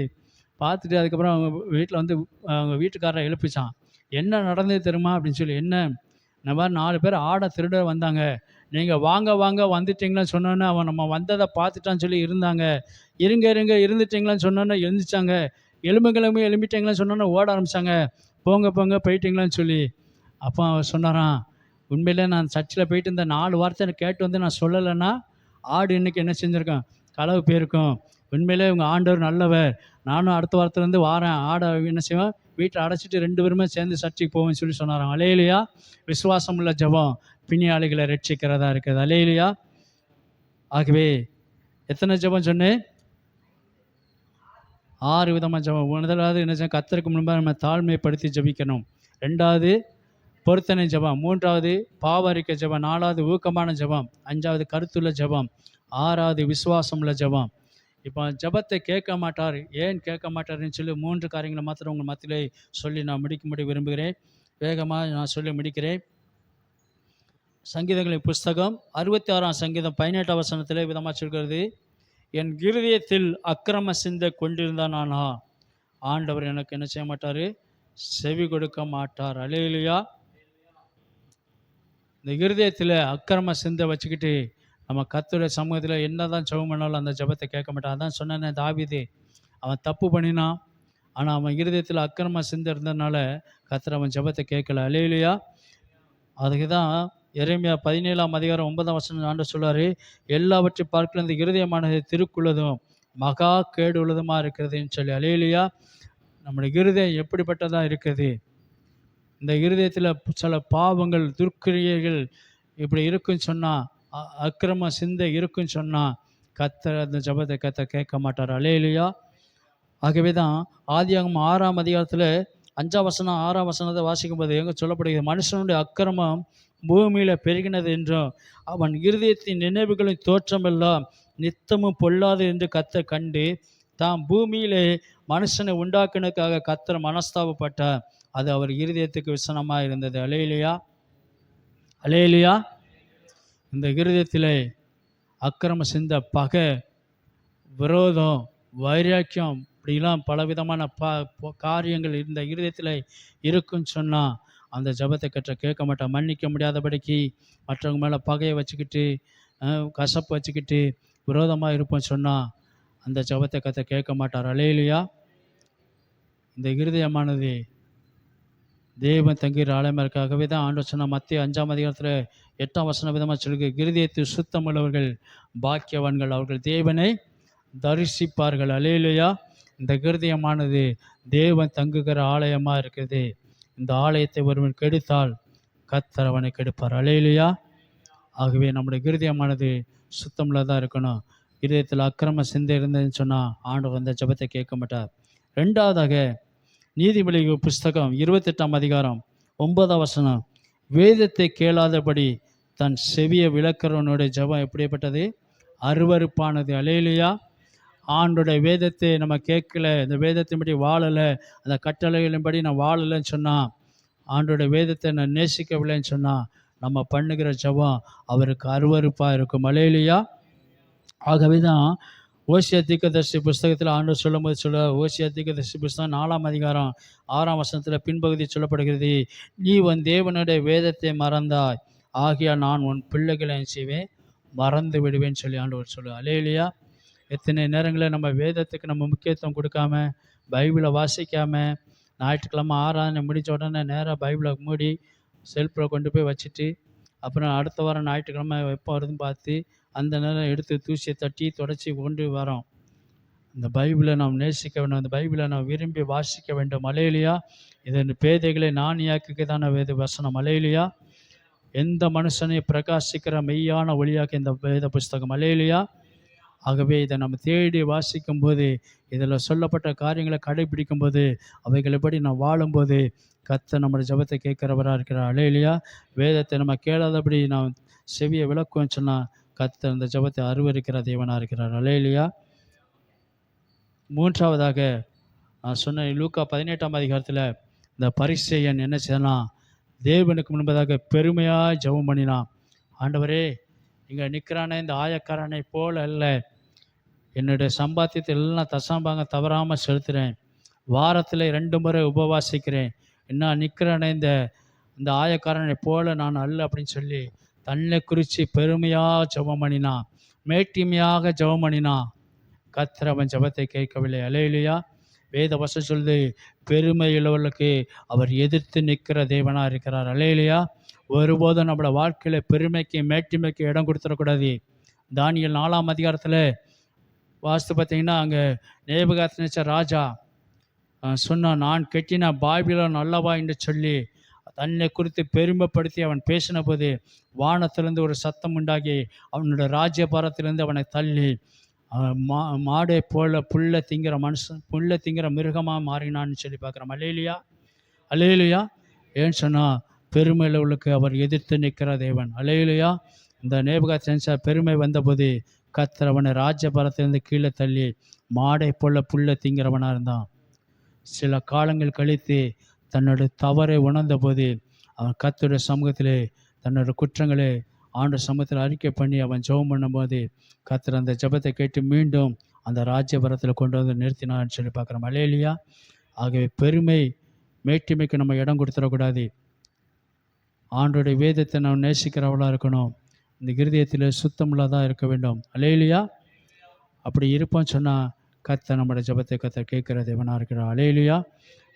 பார்த்துட்டு அதுக்கப்புறம் அவங்க வீட்டில் வந்து அவங்க வீட்டுக்காரரை எழுப்பிச்சான். என்ன நடந்தது தெரியுமா அப்படின்னு சொல்லி. என்ன, இந்த மாதிரி 4 பேர் ஆடை திருட வந்தாங்க, நீங்கள் வாங்க வாங்க வந்துட்டீங்களான்னு சொன்னோன்னே அவன் நம்ம வந்ததை பார்த்துட்டான்னு சொல்லி இருந்தாங்க, இருங்க இருங்க இருந்துட்டீங்களான்னு சொன்னோன்னே எழுந்திரிச்சாங்க, எழும்பிட்டீங்களான்னு சொன்னோன்னே ஓட ஆரம்பித்தாங்க, போங்க போங்க போயிட்டீங்களான்னு சொல்லி. அப்போ அவன் சொன்னாரான், உண்மையிலே நான் சர்ச்சில் போயிட்டு இந்த 4 வார்த்தை கேட்டு வந்து நான் சொல்லலைன்னா ஆடு இன்றைக்கி என்ன செஞ்சுருக்கேன், களவு போயிருக்கோம். உண்மையிலே உங்கள் ஆண்டவர் நல்லவர், நானும் அடுத்த வாரத்துலேருந்து வாரேன், ஆடை என்ன செய்வேன் வீட்டில் அடைச்சிட்டு 2 பேருமே சேர்ந்து சர்ச்சைக்கு போவேன்னு சொல்லி சொன்னாராம். அல்லேலூயா. விசுவாசம் உள்ள ஜெபம் பிணியாளிகளை ரட்சிக்கிறதா இருக்குது. அல்லேலூயா. ஆகவே எத்தனை ஜெபம் சொன்னேன்? 6 விதமாக ஜெபம். முதலாவது என்ன செய்ய, கர்த்தருக்கு முன்பாக நம்ம தாழ்மைப்படுத்தி ஜெபிக்கணும். 2வது பொருத்தனை ஜெபம். 3வது பாவரிக்க ஜெபம். 4வது ஊக்கமான ஜெபம். 5வது கருத்துள்ள ஜெபம். 6வது விசுவாசம் உள்ள ஜெபம். இப்போ ஜெபத்தை கேட்க மாட்டார், ஏன் கேட்க மாட்டார்னு சொல்லி 3 காரியங்களை மாத்திரம் உங்கள் மத்தியிலே சொல்லி நான் முடிக்கும்படி விரும்புகிறேன். வேகமாக நான் சொல்லி முடிக்கிறேன். சங்கீதங்களின் புஸ்தகம் 66ஆம் சங்கீதம் 18ஆம் வசனத்திலே விதமாக சொல்கிறது, என் இருதயத்தில் அக்கிரம சிந்தை கொண்டிருந்தானா ஆண்டவர் எனக்கு என்ன செய்ய மாட்டார், செவி கொடுக்க மாட்டார். அல்லேலூயா. இந்த இருதயத்தில் அக்கிரம சிந்தை வச்சுக்கிட்டு நம்ம கர்த்தருடைய சமூகத்தில் என்ன தான் ஜெபம் பண்ணாலும் அந்த ஜெபத்தை கேட்க மாட்டான். அதான் சொன்னேன், தாவீது அவன் தப்பு பண்ணினான், ஆனால் அவன் இருதயத்தில் அக்கிரம சிந்தை இருந்ததுனால கர்த்தர் அவன் ஜெபத்தை கேட்கல. அல்லேலூயா. அதுக்கு தான் எரேமியா 17ஆம் அதிகாரம் 9ஆம் வசனம் ஆண்டவர் சொல்றாரு, எல்லாவற்றை பார்க்கல இந்த இருதயமானது திருக்குள்ளதும் மகா கேடு உள்ளதுமாக இருக்கிறதுன்னு சொல்லி. அல்லேலூயா. நம்முடைய இருதயம் எப்படிப்பட்டதாக இருக்குது, இந்த இருதயத்தில் சில பாவங்கள் துர்க்கிரியைகள் இப்படி இருக்குன்னு சொன்னால், அக்கிரம சிந்தை இருக்குன்னு சொன்னால் கர்த்தர் அந்த ஜெபத்தை கர்த்தர் கேட்க மாட்டார். அல்லேலூயா. ஆகவே தான் ஆதியாகமம் 6ஆம் அதிகாரத்தில் 5ஆம் வசனம் 6ஆம் வசனத்தை வாசிக்கும்போது எங்கே சொல்லப்படுகிறது, மனுஷனுடைய அக்கிரமம் பூமியில் பெருகினது என்றும் அவன் இருதயத்தின் நினைவுகளின் தோற்றமெல்லாம் நித்தமும் பொல்லாது என்று கர்த்தர் கண்டு தாம் பூமியிலே மனுஷனை உண்டாக்குனதுக்காக கர்த்தர் மனஸ்தாபப்பட்டார். அது அவர் இருதயத்துக்கு விசனமாக இருந்தது. அல்லேலூயா. அல்லேலூயா. இந்த இருதயத்தில் அக்கிரம சிந்தை, பகை, விரோதம், வைராக்கியம் இப்படிலாம் பலவிதமான காரியங்கள் இந்த இருதயத்தில் இருக்குன்னு சொன்னால் அந்த ஜெபத்தை கேட்க மாட்டான். மன்னிக்க முடியாதபடிக்கு மற்றவங்க மேலே பகையை வச்சுக்கிட்டு கசப்பு வச்சுக்கிட்டு விரோதமாக இருப்போம்னு சொன்னால் அந்த ஜெபத்தை கேட்க மாட்டார். அல்லேலூயா. இந்த இருதயமானது தேவன் தங்குகிற ஆலயமாகவே தான் ஆண்டவர் சொன்ன மத்திய 5ஆம் அதிகாரத்தில் 8ஆம் வசனம் விதமாக சொல்லுங்க, இருதயத்தில் சுத்தமுள்ளவர்கள் பாக்கியவான்கள், அவர்கள் தேவனை தரிசிப்பார்கள். அல்லேலூயா. இந்த இருதயமானது தேவன் தங்குகிற ஆலயமாக இருக்குது. இந்த ஆலயத்தை ஒருவன் கெடுத்தால் கர்த்தர் அவனை கெடுப்பார். அல்லேலூயா. ஆகவே நம்முடைய இருதயமானது சுத்தமுள்ளதாக இருக்கணும். இருதயத்தில் அக்கிரம சிந்தை இருந்ததுன்னு சொன்னால் ஆண்டவர் அந்த ஜெபத்தை கேட்க மாட்டார். 2வதாக நீதிமொழிகள் புஸ்தகம் 28ஆம் அதிகாரம் 9ஆம் வசனம், வேதத்தை கேளாதபடி தன் செவியை விளக்கிறவனுடைய ஜெபம் எப்படிப்பட்டது, அருவருப்பானது. அல்லேலூயா. ஆண்டோடைய வேதத்தை நம்ம கேட்கல, இந்த வேதத்தின்படி வாழலை, அந்த கட்டளைகளின்படி நான் வாழலைன்னு சொன்னால், ஆண்டோடைய வேதத்தை நான் நேசிக்கவில்லைன்னு சொன்னால் நம்ம பண்ணுகிற ஜெபம் அவருக்கு அருவருப்பாக இருக்கும். அல்லேலூயா. ஆகவே தான் ஓசியா தீர்க்கதரிசி புஸ்தகத்தில் ஆண்டவர் சொல்லும்போது ஓசியா தீர்க்கதரிசி புஸ்தகம் 4ஆம் அதிகாரம் 6ஆம் வசனத்தில் பின்பகுதி சொல்லப்படுகிறது, நீ உன் தேவனுடைய வேதத்தை மறந்தாய், ஆகியால் நான் உன் பிள்ளைகளை என்ன செய்வேன், மறந்து விடுவேன்னு சொல்லி ஆண்டவர் சொல்லுவார். அல்லேலூயா. எத்தனை நேரங்களில் நம்ம வேதத்துக்கு நம்ம முக்கியத்துவம் கொடுக்காம, பைபிளை வாசிக்காம, ஞாயிற்றுக்கிழமை ஆராதனை முடிஞ்ச உடனே நேராக பைபிளை மூடி செல்ஃபில் கொண்டு போய் வச்சுட்டு, அப்புறம் அடுத்த வாரம் ஞாயிற்றுக்கிழமை எப்போ வருதுன்னு பார்த்து அந்த நேரம் எடுத்து தூசியை தட்டி தொடச்சி கொண்டு வரோம். இந்த பைபிளை நாம் நேசிக்க வேண்டும், அந்த பைபிளை நாம் விரும்பி வாசிக்க வேண்டும். அல்லேலூயா. இதன் பேதைகளை ஞானியாக்குதான வேத வசனம். அல்லேலூயா. எந்த மனுஷனையும் பிரகாசிக்கிற மெய்யான ஒளியாக இந்த வேத புஸ்தகம். அல்லேலூயா. ஆகவே இதை நம்ம தேடி வாசிக்கும்போது, இதில் சொல்லப்பட்ட காரியங்களை கடைபிடிக்கும்போது, அவைகளபடி நாம் வாழும்போது கர்த்தர் நம்முடைய ஜெபத்தை கேட்கிறவராக இருக்கிறார். அல்லேலூயா. வேதத்தை நம்ம கேளாதபடி நாம் செவியை விளக்குவோம்னு சொன்னால் கர்த்தர் அந்த ஜெபத்தை அருவருக்கிற தேவனாக இருக்கிறார். அல்லேலூயா. மூன்றாவதாக நான் சொன்ன லூக்கா 18ஆம் அதிகாரத்தில் இந்த பரிசேயன் என்ன செய்யலாம், தேவனுக்கு முன்பதாக பெருமையாக ஜெபம் பண்ணினான். ஆண்டவரே, இங்கே நிற்கிறானே இந்த ஆயக்காரனை போல் அல்ல, என்னுடைய சம்பாத்தியத்தை எல்லாம் தசம்பாங்க தவறாமல் செலுத்துகிறேன், வாரத்தில் 2 முறை உபவாசிக்கிறேன், என்ன நிற்கிறானே இந்த ஆயக்காரனை போல நான் அல்ல அப்படின்னு சொல்லி தன்னை குறித்து பெருமையாக ஜெபம் பண்ணினான், மேட்டிமையாக ஜெபம் பண்ணினான். கர்த்தர் அவன் ஜெபத்தை கேட்கவில்லை. அல்லேலூயா. வேத வசனம் சொல்லுது, பெருமையுள்ளவர்களுக்கு அவர் எதிர்த்து நிற்கிற தேவனாக இருக்கிறார். அல்லேலூயா. ஒருபோதும் நம்மளோட வாழ்க்கையில் பெருமைக்கு மேட்டிமைக்கு இடம் கொடுத்துடக்கூடாது. தானியேல் 4ஆம் அதிகாரத்தில் வாஸ்து பார்த்தீங்கன்னா, அங்கே நேபுகாத்நேச்சர் ராஜா சொன்னான், நான் கெட்டின பாபிலோன் அல்லவா என்று சொல்லி தன்னை குறித்து பெருமைப்படுத்தி அவன் பேசின போது வானத்திலிருந்து ஒரு சத்தம் உண்டாகி அவனுடைய ராஜ்யபாரத்திலிருந்து அவனை தள்ளி மாடை போல புல்லை திங்கிற மனுஷன், புல்லை திங்கிற மிருகமாக மாறினான்னு சொல்லி பார்க்குறோம். அல்லேலூயா. அல்லேலூயா. ஏன்னு சொன்னால் பெருமையுள்ளவர்களுக்கு அவர் எதிர்த்து நிற்கிற தேவன். அல்லேலூயா. இந்த நேபுகாத்நேச்சர் பெருமை வந்தபோது கர்த்தர் அவனை ராஜ்யபாரத்திலிருந்து கீழே தள்ளி மாடை போல புல்லை திங்கிறவனாக இருந்தான். சில காலங்கள் கழித்து தன்னுடைய தவறை உணர்ந்தபோது அவன் கர்த்தருடைய சமூகத்திலே தன்னோட குற்றங்களை ஆண்டு சமூகத்தில் அறிக்கை பண்ணி அவன் ஜெபம் பண்ணும்போது கர்த்தர் அந்த ஜெபத்தை கேட்டு மீண்டும் அந்த ராஜ்யபாரத்தில் கொண்டு வந்து நிறுத்தினான்னு சொல்லி பார்க்குறோம். அல்லேலூயா. ஆகவே பெருமை மேட்டிமைக்கு நம்ம இடம் கொடுத்துடக்கூடாது. ஆண்டோடைய வேதத்தை நாம் நேசிக்கிறவளாக இருக்கணும். இந்த இருதயத்தில் சுத்தமுள்ளதாக இருக்க வேண்டும். அல்லேலூயா. அப்படி இருப்போம்னு சொன்னால் கர்த்தர் நம்முடைய ஜெபத்தை கர்த்தர் கேட்கிற தேவனாக இருக்கிறார். அல்லேலூயா.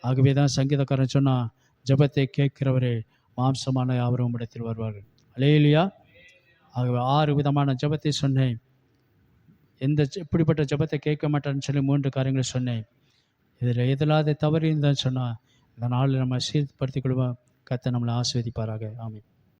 ஆகவே தான் சங்கீதக்காரன் சொன்னால், ஜெபத்தை கேட்கிறவரே மாம்சமான யாவரும் உம்மிடத்தில் வருவார்கள். அல்லேலூயா. ஆகவே 6 விதமான ஜெபத்தை சொன்னேன். இப்படிப்பட்ட ஜெபத்தை கேட்க மாட்டான்னு சொல்லி 3 காரியங்களை சொன்னேன். இதில் எதிலாவது தவறு இருந்தான்னு சொன்னால் இந்த நாளில் நம்ம சீர்படுத்திக் கொள்வோம். கர்த்தர் நம்மளை ஆசீர்வதிப்பாராக. ஆமென்.